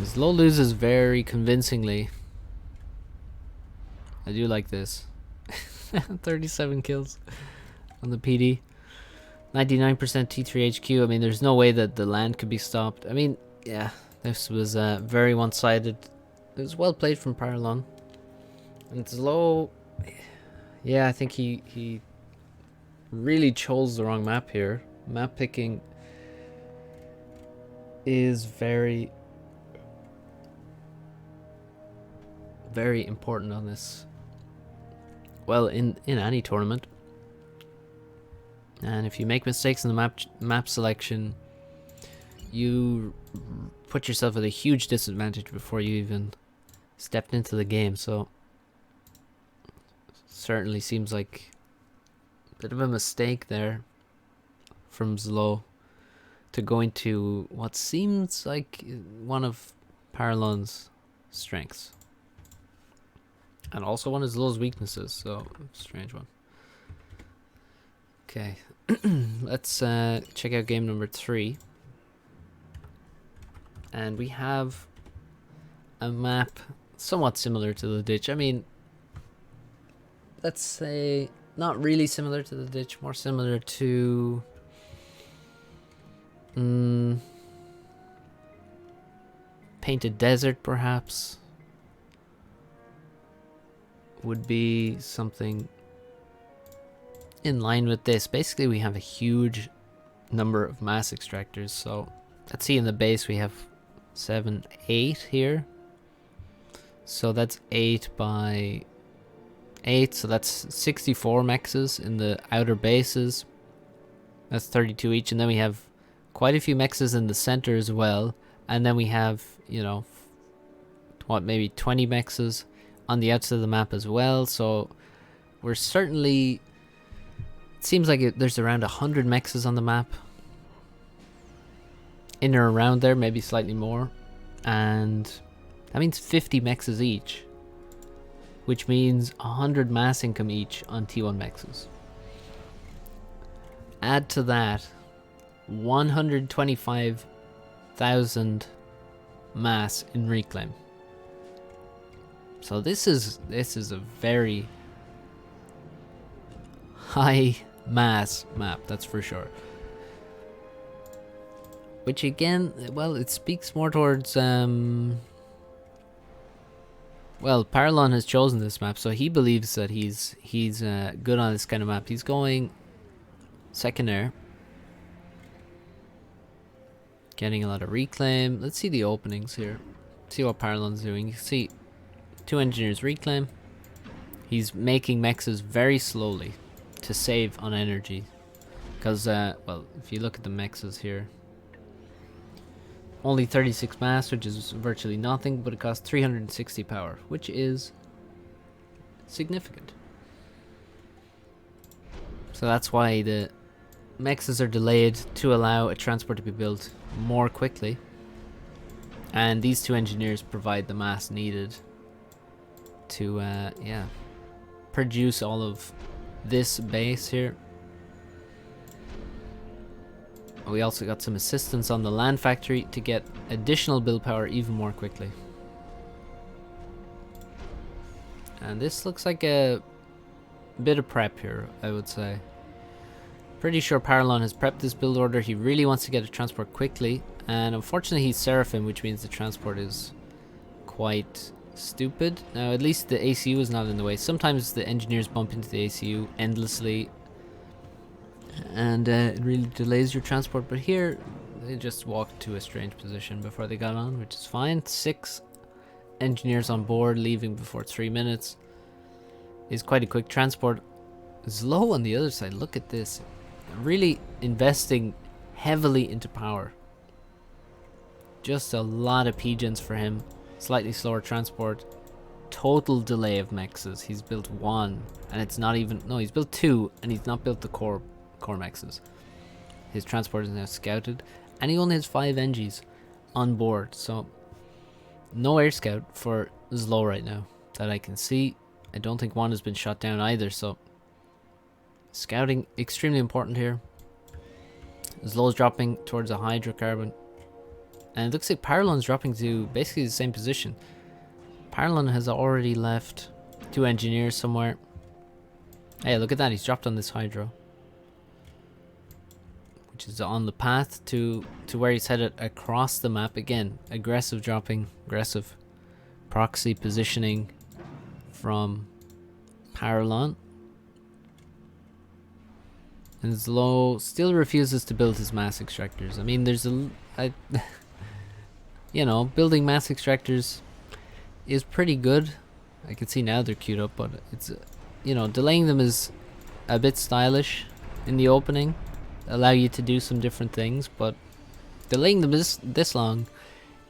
ZLO loses very convincingly. I do like this. 37 kills on the PD. 99% T3 HQ. I mean, there's no way that the land could be stopped. I mean, yeah, this was very one-sided. It was well played from Paralon. And ZLO, yeah, I think he really chose the wrong map here. Map picking is very, very important on this. Well, in any tournament. And if you make mistakes in the map selection, you put yourself at a huge disadvantage before you even stepped into the game. So certainly seems like a bit of a mistake there from ZLO to go into what seems like one of Paralon's strengths. And also one of ZLO's weaknesses, so strange one. Okay, let's check out game number 3. And we have a map somewhat similar to the ditch. I mean, let's say not really similar to the ditch, more similar to Painted Desert, perhaps, would be something in line with this. Basically, we have a huge number of mass extractors. So let's see, in the base we have 7, 8 here. So that's 8 by 8. So that's 64 mexes in the outer bases. That's 32 each. And then we have quite a few mexes in the center as well. And then we have, you know, what, maybe 20 mexes on the outside of the map as well. So we're certainly, it seems like there's around 100 mexes on the map, in or around there, maybe slightly more, and that means 50 mexes each, which means 100 mass income each on T1 mexes. Add to that 125,000 mass in reclaim. So this is a very high mass map, that's for sure. Which again, well, it speaks more towards well, Paralon has chosen this map, so he believes that he's good on this kind of map. He's going second air. Getting a lot of reclaim. Let's see the openings here. See what Paralon's doing. You can see 2 engineers reclaim. He's making mexes very slowly to save on energy. Because, well, if you look at the mexes here, only 36 mass, which is virtually nothing, but it costs 360 power, which is significant. So that's why the mexes are delayed to allow a transport to be built more quickly. And these 2 engineers provide the mass needed to, yeah, produce all of this base here. We also got some assistance on the land factory to get additional build power even more quickly. And this looks like a bit of prep here, I would say. Pretty sure Paralon has prepped this build order. He really wants to get a transport quickly. And unfortunately he's Seraphim, which means the transport is quite stupid. Now at least the ACU is not in the way. Sometimes the engineers bump into the ACU endlessly. And it really delays your transport. But here they just walked to a strange position before they got on, which is fine. 6 engineers on board, leaving before 3 minutes. Is quite a quick transport. ZLO on the other side, look at this. Really investing heavily into power. Just a lot of PGens for him. Slightly slower transport. Total delay of mexes. He's built 1 and it's not even, no, he's built 2 and he's not built the core mexes. His transport is now scouted and he only has 5 NGs on board, so no air scout for ZLO right now that I can see. I don't think 1 has been shot down either, so scouting extremely important here. ZLO's dropping towards a hydrocarbon and it looks like Paralon's dropping to basically the same position. Paralon has already left 2 engineers somewhere. Hey, look at that, he's dropped on this hydro, which is on the path to where he's headed across the map. Again, aggressive dropping, aggressive proxy positioning from Paralon. And ZLO still refuses to build his mass extractors. I mean, there's you know, building mass extractors is pretty good. I can see now they're queued up, but it's, you know, delaying them is a bit stylish in the opening. Allow you to do some different things, but delaying them this long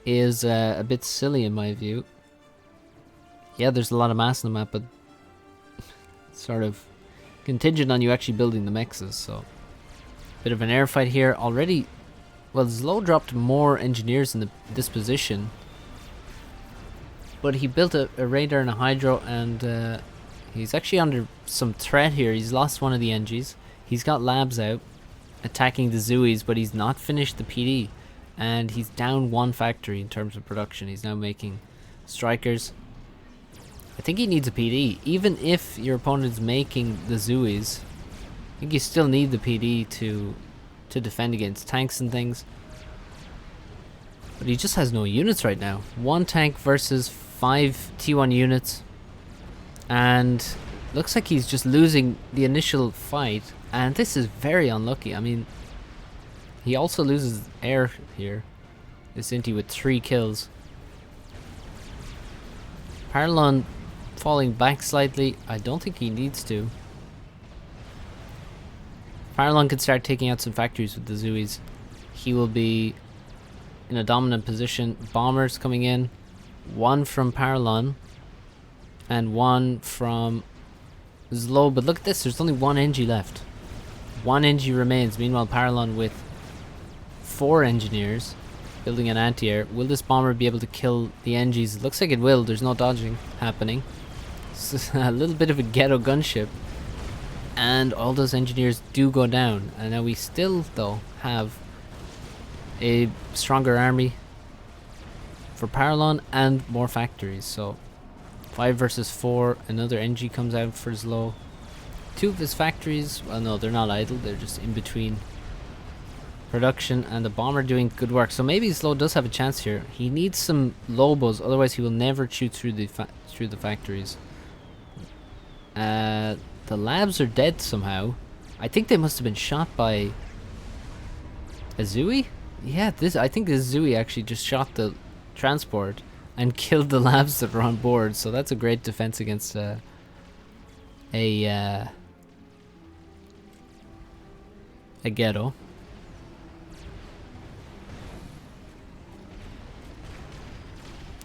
is a bit silly in my view. Yeah, there's a lot of mass on the map, but sort of contingent on you actually building the mexes, so bit of an air fight here already. Well, ZLO dropped more engineers in this position, but he built a radar and a hydro, and he's actually under some threat here. He's lost one of the NGs. He's got labs out attacking the Zooies, but he's not finished the PD, and he's down 1 factory in terms of production. He's now making strikers. I think he needs a PD. Even if your opponent's making the Zooies, I think you still need the PD to defend against tanks and things. But he just has no units right now. 1 tank versus 5 T1 units. And looks like he's just losing the initial fight. And this is very unlucky. I mean, he also loses air here. This Inti with 3 kills. Paralon falling back slightly. I don't think he needs to. Paralon can start taking out some factories with the Zooies. He will be in a dominant position. Bombers coming in. 1 from Paralon and 1 from ZLO. But look at this, there's only 1 NG left. 1 NG remains. Meanwhile, Paralon with 4 engineers building an anti-air. Will this bomber be able to kill the NGs? It looks like it will. There's no dodging happening. It's a little bit of a ghetto gunship. And all those engineers do go down. And now we still, though, have a stronger army for Paralon and more factories. So 5 versus 4. Another NG comes out for ZLO. 2 of his factories, well, no, they're not idle. They're just in between production, and the bomber doing good work. So maybe ZLO does have a chance here. He needs some Lobos, otherwise he will never shoot through the factories. The labs are dead somehow. I think they must have been shot by a Zooey? Yeah, I think this Zooey actually just shot the transport and killed the labs that were on board. So that's a great defense against a ghetto.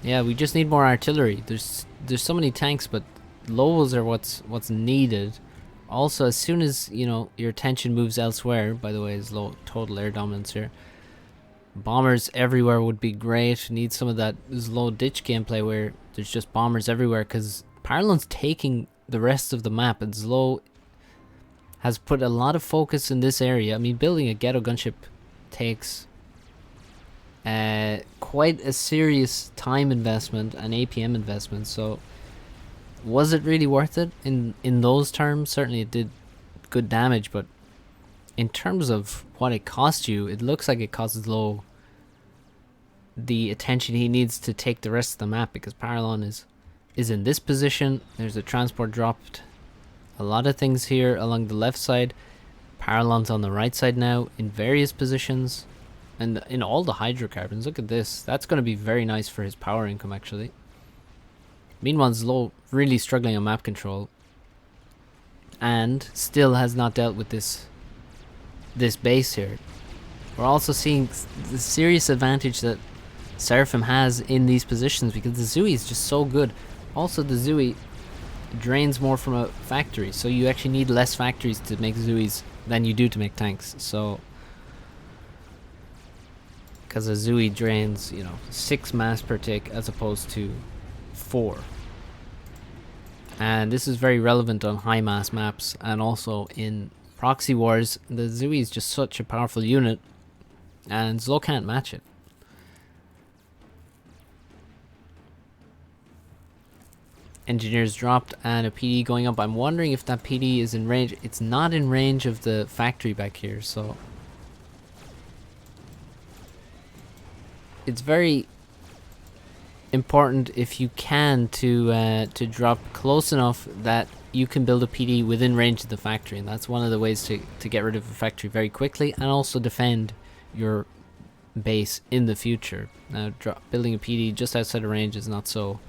Yeah, we just need more artillery. There's so many tanks, but lowos are what's needed. Also, as soon as your attention moves elsewhere, by the way, is low total air dominance here. Bombers everywhere would be great. Need some of that ZLO ditch gameplay where there's just bombers everywhere, because Paralon's taking the rest of the map, and ZLO has put a lot of focus in this area. I mean, building a ghetto gunship takes quite a serious time investment and APM investment. So, was it really worth it in those terms? Certainly, it did good damage, but in terms of what it cost you, it looks like it costs ZLO the attention he needs to take the rest of the map, because Paralon is in this position. There's a transport dropped. A lot of things here along the left side. Paralon's on the right side now in various positions. And in all the hydrocarbons, look at this. That's going to be very nice for his power income, actually. Meanwhile, ZLO really struggling on map control. And still has not dealt with this base here. We're also seeing the serious advantage that Seraphim has in these positions, because the Zooey is just so good. Also, the Zooey drains more from a factory, so you actually need less factories to make Zooeys than you do to make tanks. So, because a Zooey drains, 6 mass per tick as opposed to 4. And this is very relevant on high mass maps, and also in Proxy Wars. The Zooey is just such a powerful unit, and ZLO can't match it. Engineers dropped and a PD going up. I'm wondering if that PD is in range. It's not in range of the factory back here, so it's very important if you can to drop close enough that you can build a PD within range of the factory, and that's one of the ways to get rid of a factory very quickly and also defend your base in the future. Now, building a PD just outside of range is not so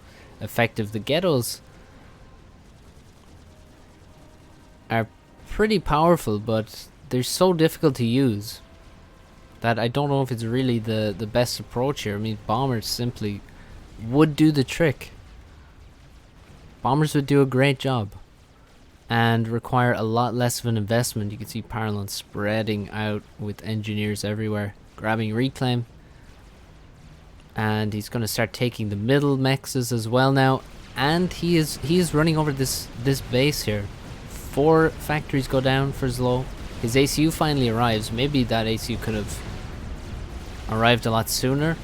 effective. The ghettos are pretty powerful, but they're so difficult to use that I don't know if it's really the best approach here. I mean, bombers simply would do the trick. Bombers would do a great job and require a lot less of an investment. You can see Paralon spreading out with engineers everywhere, grabbing reclaim. And he's going to start taking the middle mexes as well now. And he is running over this base here. 4 factories go down for ZLO. His ACU finally arrives. Maybe that ACU could have arrived a lot sooner.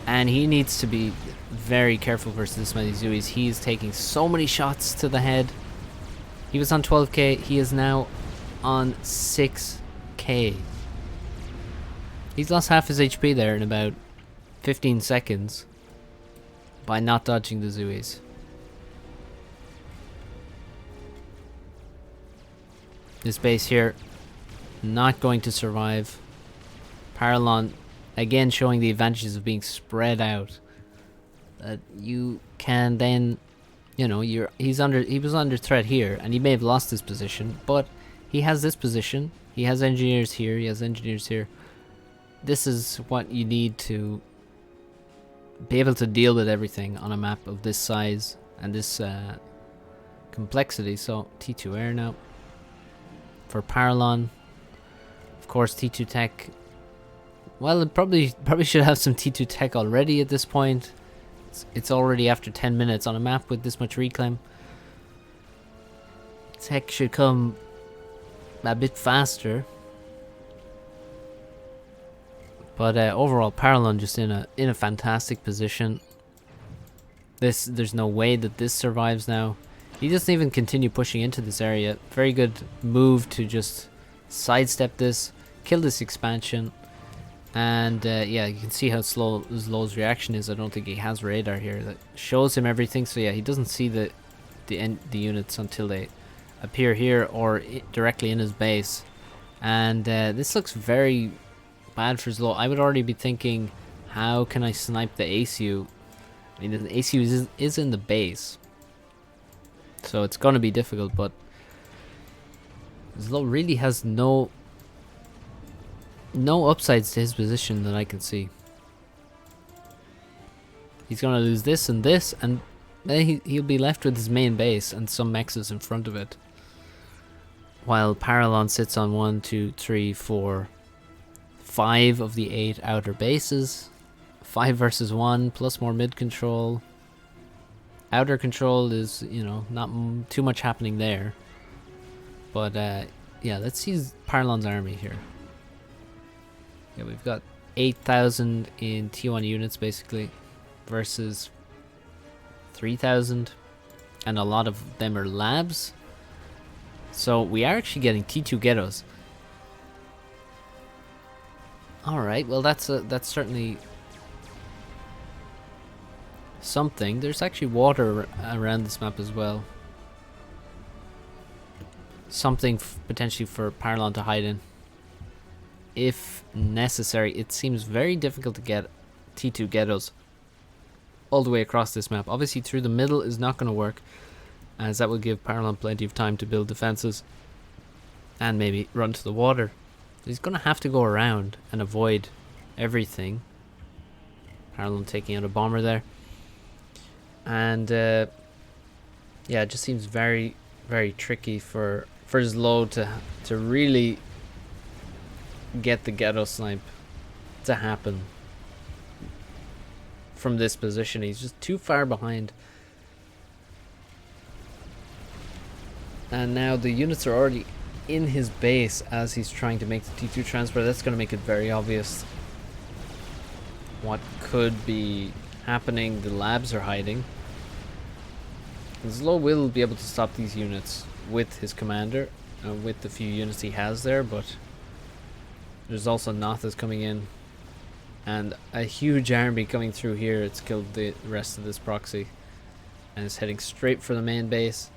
And he needs to be very careful versus this many Zooeys. He is taking so many shots to the head. He was on 12k. He is now on 6k. He's lost half his HP there in about 15 seconds by not dodging the Zooeys. This base here not going to survive. Paralon again showing the advantages of being spread out. That you can then, he was under threat here, and he may have lost his position, but he has this position. He has engineers here. He has engineers here. This is what you need to be able to deal with everything on a map of this size and this complexity. So T2 air now for Paralon. Of course, T2 tech. Well, it probably should have some T2 tech already at this point. It's already after 10 minutes on a map with this much reclaim. Tech should come a bit faster. But overall, Paralon just in a fantastic position. There's no way that this survives now. He doesn't even continue pushing into this area. Very good move to just sidestep this, kill this expansion, and yeah, you can see how slow ZLO's reaction is. I don't think he has radar here that shows him everything. So yeah, he doesn't see the units until they appear here or directly in his base. And this looks very bad for ZLO. I would already be thinking, how can I snipe the ACU? I mean, the ACU is in the base, so it's going to be difficult, but ZLO really has no upsides to his position that I can see. He's going to lose this, and then he'll be left with his main base and some mexes in front of it. While Paralon sits on 1, 2, 3, 4, 5 of the 8 outer bases. 5 versus 1, plus more mid control. Outer control is, you know, not too much happening there. But, yeah, let's see Paralon's army here. Yeah, we've got 8,000 in T1 units, basically, versus 3,000. And a lot of them are labs. So we are actually getting T2 ghettos. Alright, well that's certainly something. There's actually water around this map as well. Something potentially for Paralon to hide in, if necessary. It seems very difficult to get T2 ghettos all the way across this map. Obviously through the middle is not going to work, as that will give Paralon plenty of time to build defenses and maybe run to the water. He's going to have to go around and avoid everything. Paralon taking out a bomber there. And yeah, it just seems very, very tricky for ZLO to really get the ghetto snipe to happen from this position. He's just too far behind. And now the units are already in his base as he's trying to make the T2 transfer. That's going to make it very obvious what could be happening. The labs are hiding. ZLO will be able to stop these units with his commander, with the few units he has there, but there's also Nothas coming in and a huge army coming through here. It's killed the rest of this proxy and is heading straight for the main base.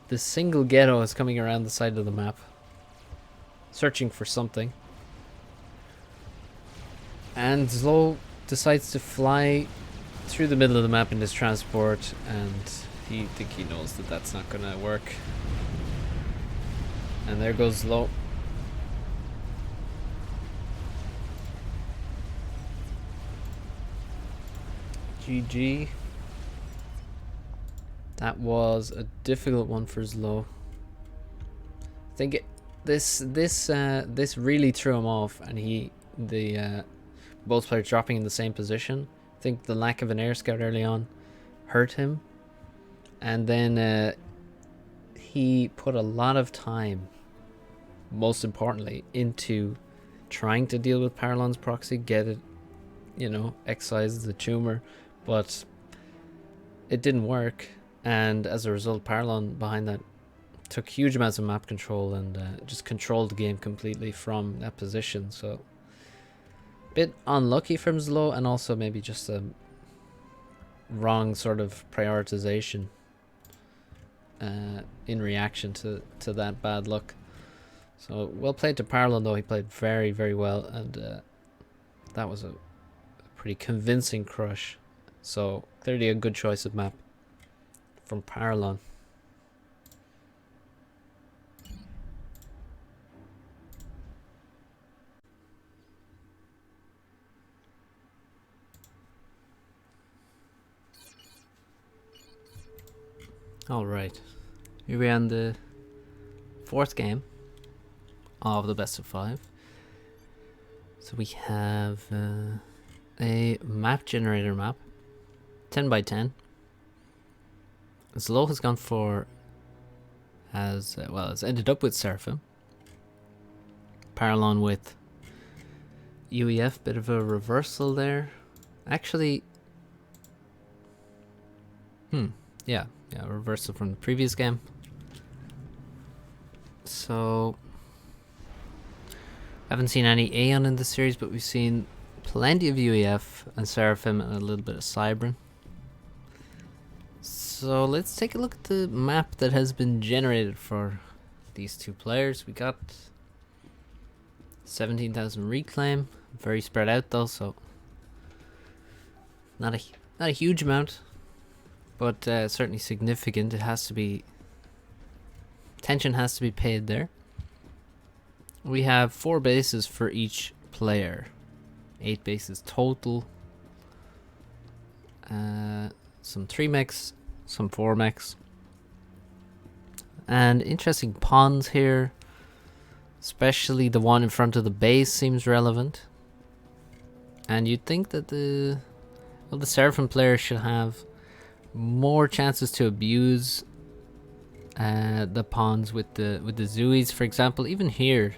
The single ghetto is coming around the side of the map, searching for something. And ZLO decides to fly through the middle of the map in his transport, and he knows that that's not going to work. And there goes ZLO. GG. That was a difficult one for ZLO. I think this really threw him off, and both players dropping in the same position. I think the lack of an air scout early on hurt him, and then he put a lot of time, most importantly, into trying to deal with Paralon's proxy, get it, you know, excise the tumor, but it didn't work. And as a result, Paralon behind that took huge amounts of map control and just controlled the game completely from that position. So a bit unlucky from ZLO, and also maybe just a wrong sort of prioritization in reaction to that bad luck. So well played to Paralon, though. He played very, very well, and that was a pretty convincing crush. So clearly a good choice of map from Paralon. Alright, here we are in the 4th game of the best of 5. So we have a map generator map, 10 by 10. ZLO has gone for, has ended up with Seraphim. Paralon with UEF, bit of a reversal there. Actually, yeah, reversal from the previous game. So, haven't seen any Aeon in this series, but we've seen plenty of UEF and Seraphim and a little bit of Cybran. So let's take a look at the map that has been generated for these two players. We got 17,000 reclaim. Very spread out though, so not a huge amount, but certainly significant. It has to be, attention has to be paid there. We have 4 bases for each player, 8 bases total. Some 3 mechs, some 4 mechs, and interesting pawns here. Especially the one in front of the base seems relevant. And you'd think that the Seraphim player should have more chances to abuse the pawns with the Zooies, for example. Even here,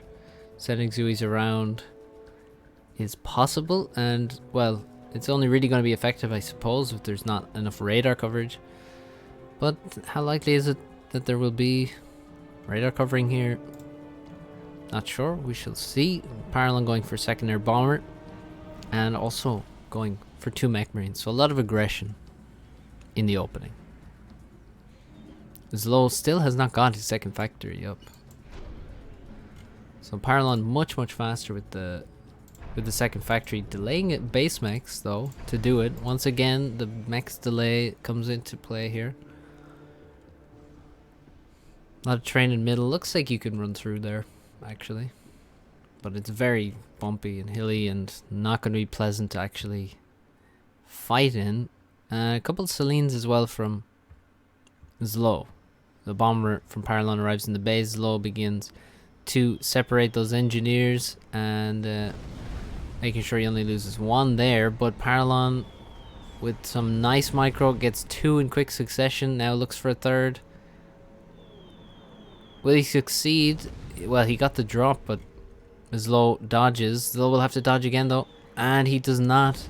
setting Zooies around is possible, and well, it's only really going to be effective, I suppose, if there's not enough radar coverage. But how likely is it that there will be radar covering here? Not sure. We shall see. Paralon going for second air bomber, and also going for 2 mech marines. So a lot of aggression in the opening. ZLO still has not got his second factory up. So Paralon much faster with the second factory, delaying it base mechs though to do it. Once again, the mechs delay comes into play here. A lot of terrain in middle. Looks like you can run through there, actually, but it's very bumpy and hilly and not going to be pleasant to actually fight in. A couple of Selines as well from ZLO. The bomber from Paralon arrives in the base. ZLO begins to separate those engineers and making sure he only loses 1 there, but Paralon with some nice micro gets 2 in quick succession. Now looks for a third. Will he succeed? Well, he got the drop, but ZLO dodges. ZLO will have to dodge again though, and he does not.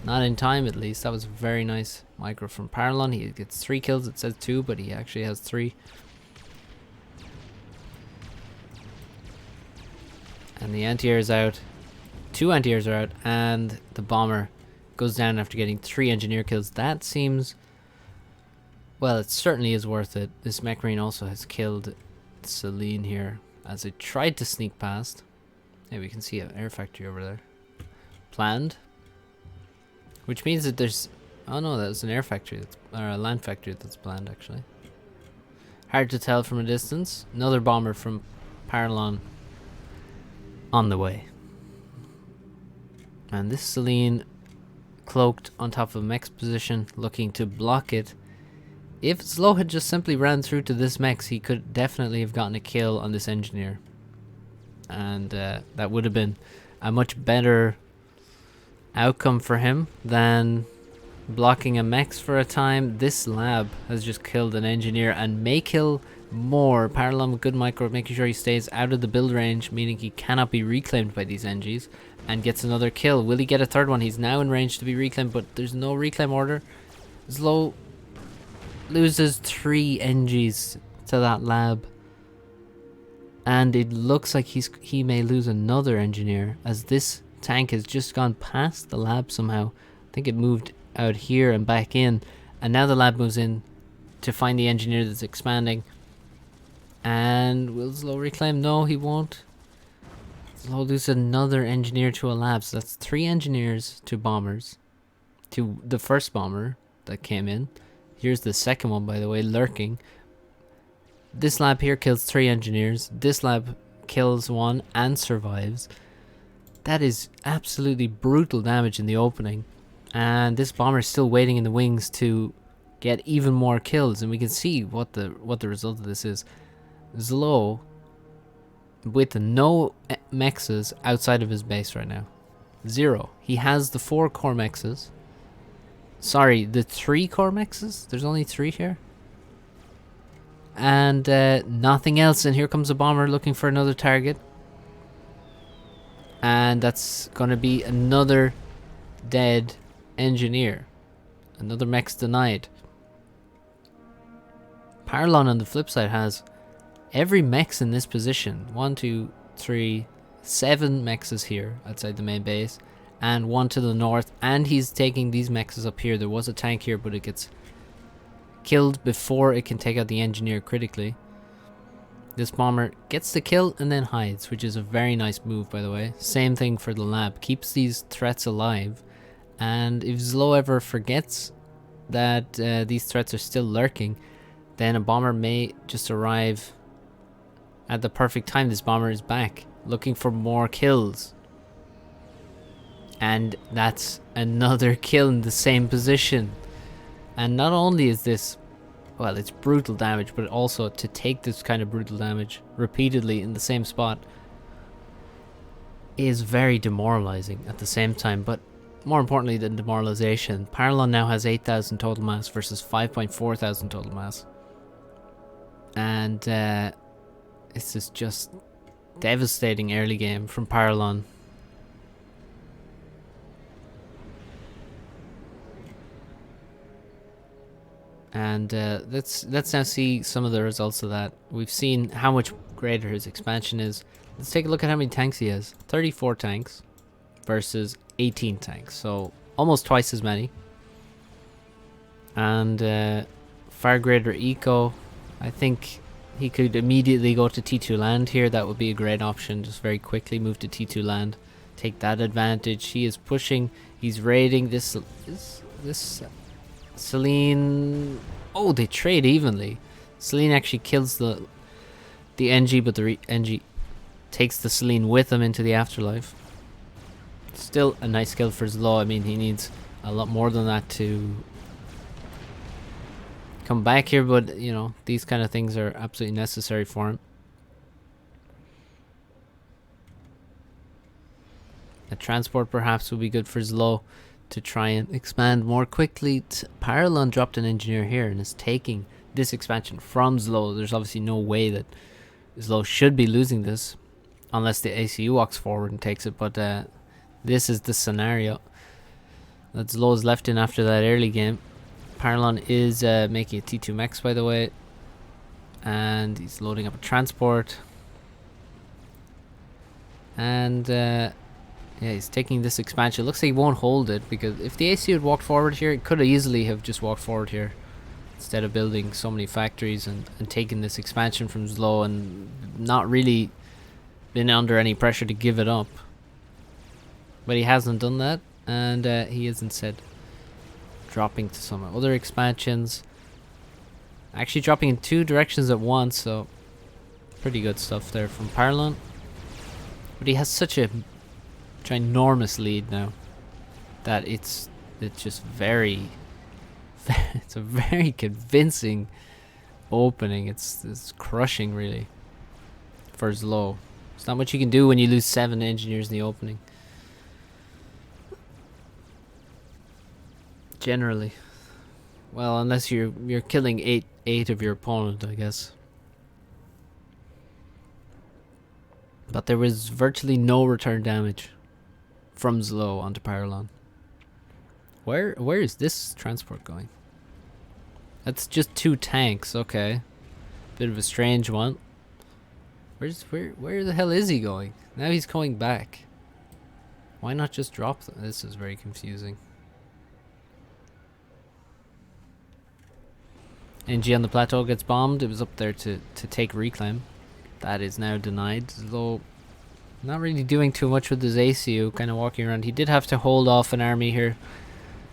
Not in time, at least. That was a very nice micro from Paralon. He gets 3 kills. It says 2, but he actually has 3. And the anti-air is out. 2 anti-airs are out, and the bomber goes down after getting 3 engineer kills. That seems, well, it certainly is worth it. This mech marine also has killed Celine here as it tried to sneak past. Yeah, we can see an air factory over there. Planned. Which means that there's, oh no, that was an air factory, that's, or a land factory that's planned actually. Hard to tell from a distance. Another bomber from Paralon on the way. And this Celine cloaked on top of a mech's position, looking to block it. If ZLO had just simply ran through to this mech, he could definitely have gotten a kill on this engineer. And that would have been a much better outcome for him than blocking a mech for a time. This lab has just killed an engineer and may kill more. Paralon with good micro, making sure he stays out of the build range, meaning he cannot be reclaimed by these NGs, and gets another kill. Will he get a third one? He's now in range to be reclaimed, but there's no reclaim order. ZLO loses 3 NGs to that lab, and it looks like he may lose another engineer, as this tank has just gone past the lab somehow. I think it moved out here and back in, and now the lab moves in to find the engineer that's expanding. And will ZLO reclaim? No, he won't. ZLO loses another engineer to a lab, so that's 3 engineers to bombers, to the first bomber that came in. Here's the second one, by the way, lurking. This lab here kills 3 engineers. This lab kills 1 and survives. That is absolutely brutal damage in the opening. And this bomber is still waiting in the wings to get even more kills. And we can see what the result of this is. ZLO with no mexes outside of his base right now. 0. He has the 4 core mexes. Sorry, the 3 core mexes? There's only 3 here. And nothing else. And here comes a bomber looking for another target. And that's going to be another dead engineer. Another mech's denied. Paralon on the flip side has every mech's in this position. 1, 2, 3, 7 mechs here outside the main base. And 1 to the north. And he's taking these mechs up here. There was a tank here, but it gets killed before it can take out the engineer critically. This bomber gets the kill and then hides, which is a very nice move, by the way. Same thing for the lab. Keeps these threats alive. And if ZLO ever forgets that these threats are still lurking, then a bomber may just arrive at the perfect time. This bomber is back, looking for more kills. And that's another kill in the same position. And not only is this, well, it's brutal damage, but also to take this kind of brutal damage repeatedly in the same spot is very demoralizing at the same time. But more importantly than demoralization, Paralon now has 8,000 total mass versus 5.4 thousand total mass. And this is just devastating early game from Paralon. And let's now see some of the results of that. We've seen how much greater his expansion is. Let's take a look at how many tanks he has. 34 tanks versus 18 tanks, so almost twice as many. And far greater eco. I think he could immediately go to T2 land here. That would be a great option. Just very quickly move to T2 land, take that advantage. He is pushing. He's raiding this. Celine. Oh, they trade evenly. Celine actually kills the NG, but the NG takes the Celine with him into the afterlife. Still a nice kill for ZLO. I mean, he needs a lot more than that to come back here, but you know, these kind of things are absolutely necessary for him. A transport perhaps would be good for ZLO to try and expand more quickly. Paralon dropped an engineer here and is taking this expansion from ZLO. There's obviously no way that ZLO should be losing this unless the ACU walks forward and takes it, but this is the scenario that ZLO is left in after that early game. Paralon is making a T2 mechs, by the way, and he's loading up a transport, and yeah, he's taking this expansion. Looks like he won't hold it, because if the AC had walked forward here, it could easily have just walked forward here instead of building so many factories and taking this expansion from ZLO and not really been under any pressure to give it up. But he hasn't done that, and he is instead dropping to some other expansions. Actually dropping in two directions at once, so pretty good stuff there from Paralon. But he has such a ginormous lead now that it's just very it's a very convincing opening. It's crushing really for ZLO. There's not much you can do when you lose 7 engineers in the opening generally. Well, unless you're killing eight of your opponent, I guess. But there was virtually no return damage from ZLO onto Paralon. Where is this transport going? That's just 2 tanks, okay. Bit of a strange one. Where the hell is he going? Now he's going back. Why not just drop them? This is very confusing. NG on the plateau gets bombed. It was up there to take reclaim. That is now denied. ZLO not really doing too much with his ACU, kind of walking around. He did have to hold off an army here,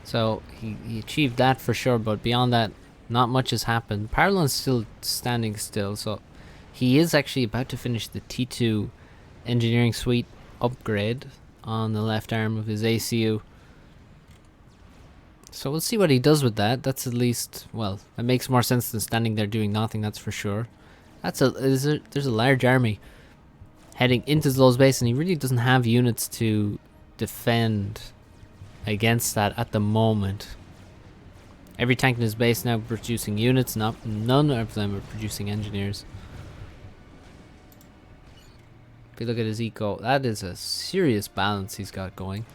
so he achieved that for sure, but beyond that, not much has happened. Paralon's still standing still, so he is actually about to finish the T2 engineering suite upgrade on the left arm of his ACU. So we'll see what he does with that. That's at least, well, that makes more sense than standing there doing nothing, that's for sure. There's a large army heading into ZLO's base, and he really doesn't have units to defend against that at the moment. Every tank in his base now producing units, none of them are producing engineers. If you look at his eco, that is a serious balance he's got going.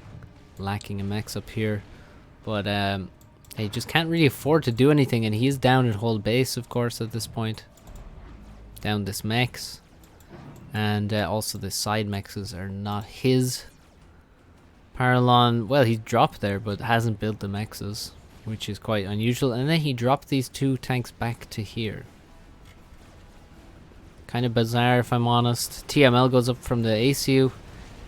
Lacking a mechs up here, but he just can't really afford to do anything, and he is down at whole base, of course, at this point. Down this mechs, and also the side mechs are not his. Paralon, well, he dropped there but hasn't built the mechs, which is quite unusual, and then he dropped these 2 tanks back to here. Kind of bizarre if I'm honest. TML goes up from the ACU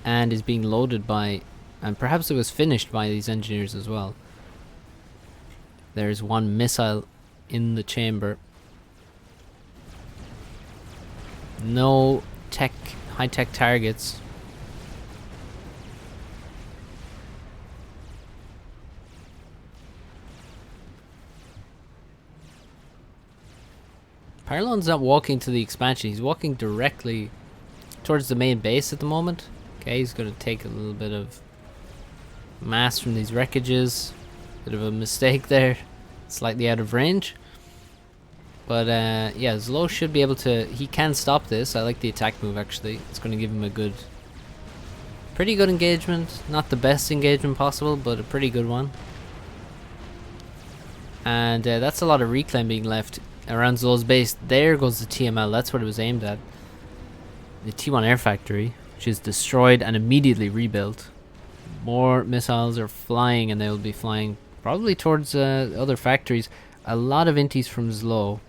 and is being loaded by, and perhaps it was finished by these engineers as well. There's one missile in the chamber. No high-tech targets. Paralon's not walking to the expansion, he's walking directly towards the main base at the moment. Okay, he's going to take a little bit of mass from these wreckages. Bit of a mistake there, slightly out of range. But yeah, ZLO should be able to, he can stop this. I like the attack move actually. It's going to give him a pretty good engagement. Not the best engagement possible, but a pretty good one. And that's a lot of reclaim being left around ZLO's base. There goes the TML, that's what it was aimed at. The T1 air factory, which is destroyed and immediately rebuilt. More missiles are flying, and they will be flying probably towards other factories. A lot of inties from ZLO.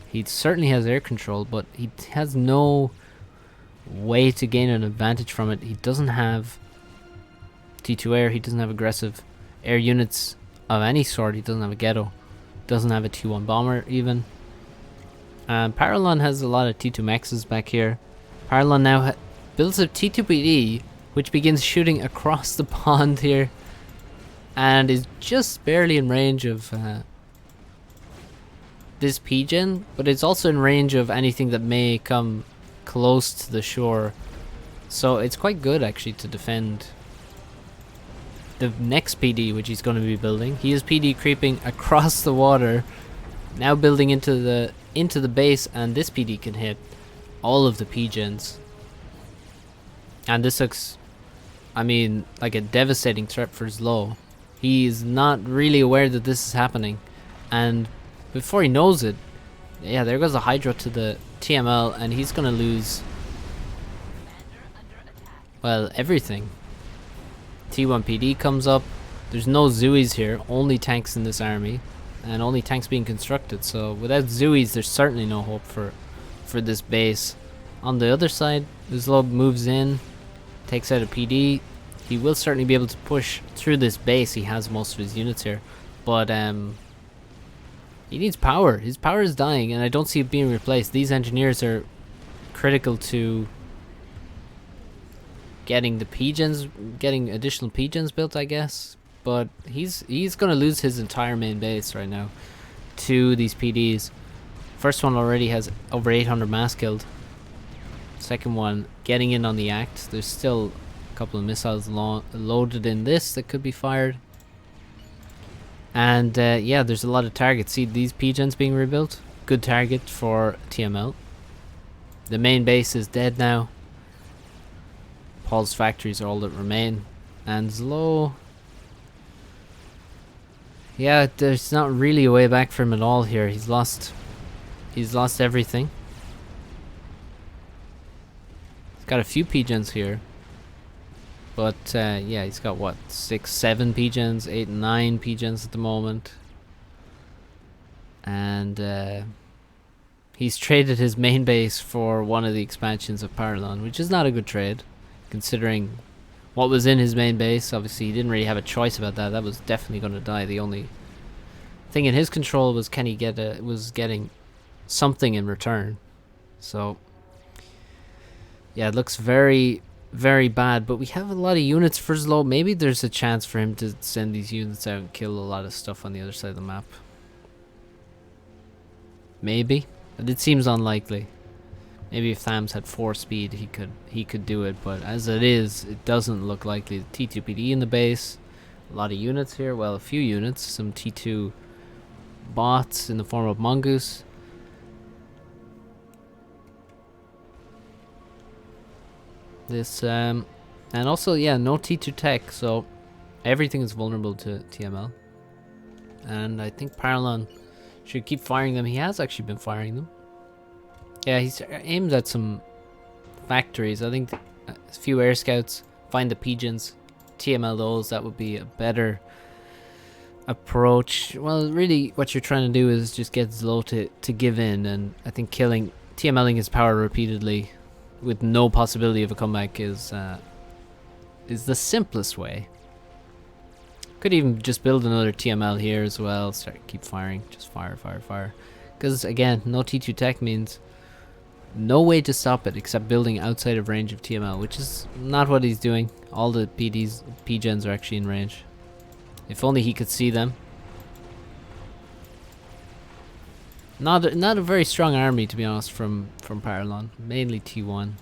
He certainly has air control, but he has no way to gain an advantage from it. He doesn't have T2 air, he doesn't have aggressive air units of any sort. He doesn't have a ghetto, doesn't have a T1 bomber even. Paralon has a lot of T2 mexes back here. Paralon now builds a T2PD, which begins shooting across the pond here, and is just barely in range of this PGen, but it's also in range of anything that may come close to the shore. So it's quite good actually to defend the next PD, which he's going to be building. He is PD creeping across the water, now building into the base, and this PD can hit all of the PGens. And this looks, I mean, like a devastating threat for ZLO. He is not really aware that this is happening, and before he knows it, yeah, there goes a Hydra to the TML, and he's gonna lose, well, everything. T1 PD comes up. There's no Zooies here, only tanks in this army, and only tanks being constructed. So without Zooies, there's certainly no hope for this base. On the other side, ZLO moves in, takes out a PD. He will certainly be able to push through this base. He has most of his units here, but he needs power. His power is dying, and I don't see it being replaced. These engineers are critical to getting the PGens, getting additional PGens built, I guess. But he's gonna lose his entire main base right now to these PDs. First one already has over 800 mass killed. Second one getting in on the act. There's still a couple of missiles loaded in this that could be fired. And yeah, there's a lot of targets. See these PGens being rebuilt? Good target for TML. The main base is dead now. Paul's factories are all that remain. And ZLO, yeah, there's not really a way back for him at all here. He's lost everything. He's got a few PGens here. But yeah, he's got what, 6, 7 PGens, 8, 9 PGens at the moment. And he's traded his main base for one of the expansions of Paralon, which is not a good trade, considering what was in his main base. Obviously, he didn't really have a choice about that. That was definitely going to die. The only thing in his control was getting something in return. So yeah, it looks very, very bad, but we have a lot of units for ZLO. Maybe there's a chance for him to send these units out and kill a lot of stuff on the other side of the map. Maybe, but it seems unlikely. Maybe if Thams had 4 speed, he could do it, but as it is, it doesn't look likely. The T2PD in the base, a lot of units here. Well, a few units, some T2 bots in the form of Mongoose. This and also, yeah, no T2 tech, so everything is vulnerable to TML. And I think Paralon should keep firing them. He has actually been firing them. Yeah, he's aimed at some factories. I think a few air scouts, find the PGens, TML those. That would be a better approach. Well, really what you're trying to do is just get ZLO to give in, and I think killing TMLing his power repeatedly with no possibility of a comeback is the simplest way. Could even just build another TML here as well. Keep firing. Just fire, fire, fire. Because again, no T2 tech means no way to stop it except building outside of range of TML, which is not what he's doing. All the PGens are actually in range. If only he could see them. Not a very strong army, to be honest, from Paralon. Mainly T1.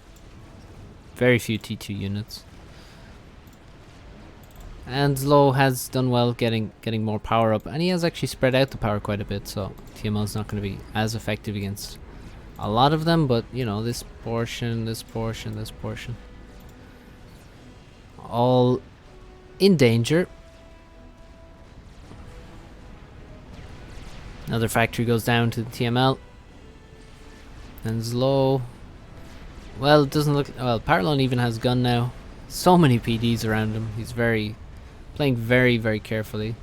Very few T2 units. And ZLO has done well getting more power up, and he has actually spread out the power quite a bit, so TML is not going to be as effective against a lot of them, but you know, this portion, this portion, this portion, all in danger. Another factory goes down to the TML, and ZLO, well, it doesn't look, well, Paralon even has gun now. So many PDs around him. He's playing very, very carefully.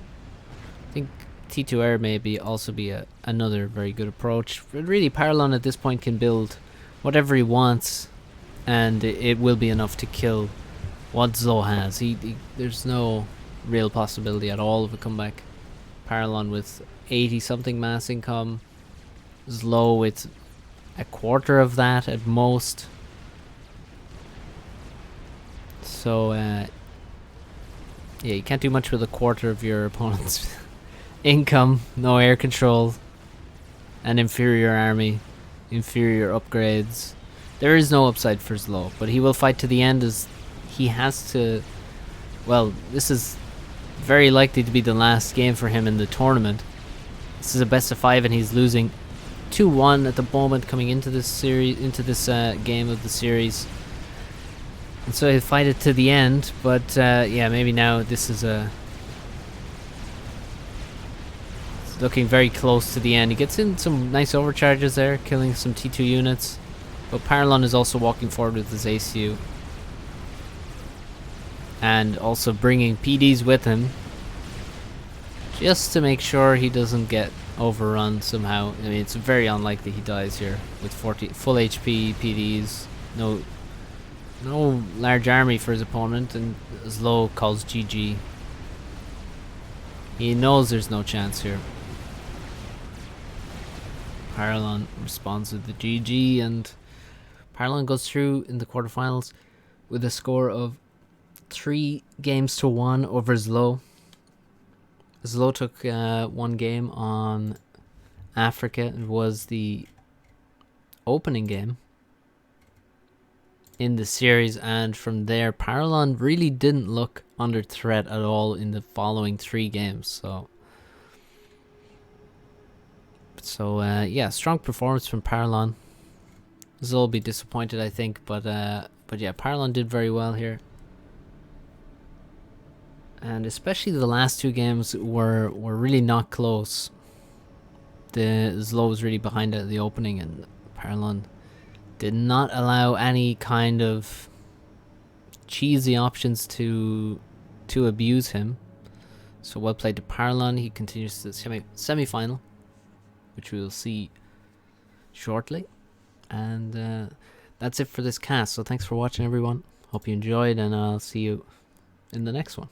I think T2 Air maybe also be another very good approach. But really, Paralon at this point can build whatever he wants, and it will be enough to kill what ZLO has. There's no real possibility at all of a comeback. Paralon with 80-something mass income, ZLO with a quarter of that at most. So, yeah, you can't do much with a quarter of your opponent's income. No air control, an inferior army, inferior upgrades. There is no upside for ZLO, but he will fight to the end, as he has to. Well, this is very likely to be the last game for him in the tournament. This is a best of 5, and he's losing 2-1 at the moment coming into this series, into this game of the series. And so he'll fight it to the end, but yeah, maybe now this is it's looking very close to the end. He gets in some nice overcharges there, killing some T2 units, but Paralon is also walking forward with his ACU and also bringing PDs with him just to make sure he doesn't get overrun somehow. I mean, it's very unlikely he dies here with 40 full HP PDs, no large army for his opponent, and ZLO calls GG. He knows there's no chance here. Paralon responds with the GG, and Paralon goes through in the quarterfinals with a score of 3-1 over ZLO. ZLO took 1 game on Africa. It was the opening game in the series, and from there Paralon really didn't look under threat at all in the following 3 games. So yeah, strong performance from Paralon. ZLO will be disappointed, I think, but yeah, Paralon did very well here, and especially the last 2 games were really not close. The ZLO was really behind at the opening, and Paralon did not allow any kind of cheesy options to abuse him. So well played to Paralon. He continues to the semi-final, which we will see shortly. And that's it for this cast. So thanks for watching, everyone. Hope you enjoyed, and I'll see you in the next one.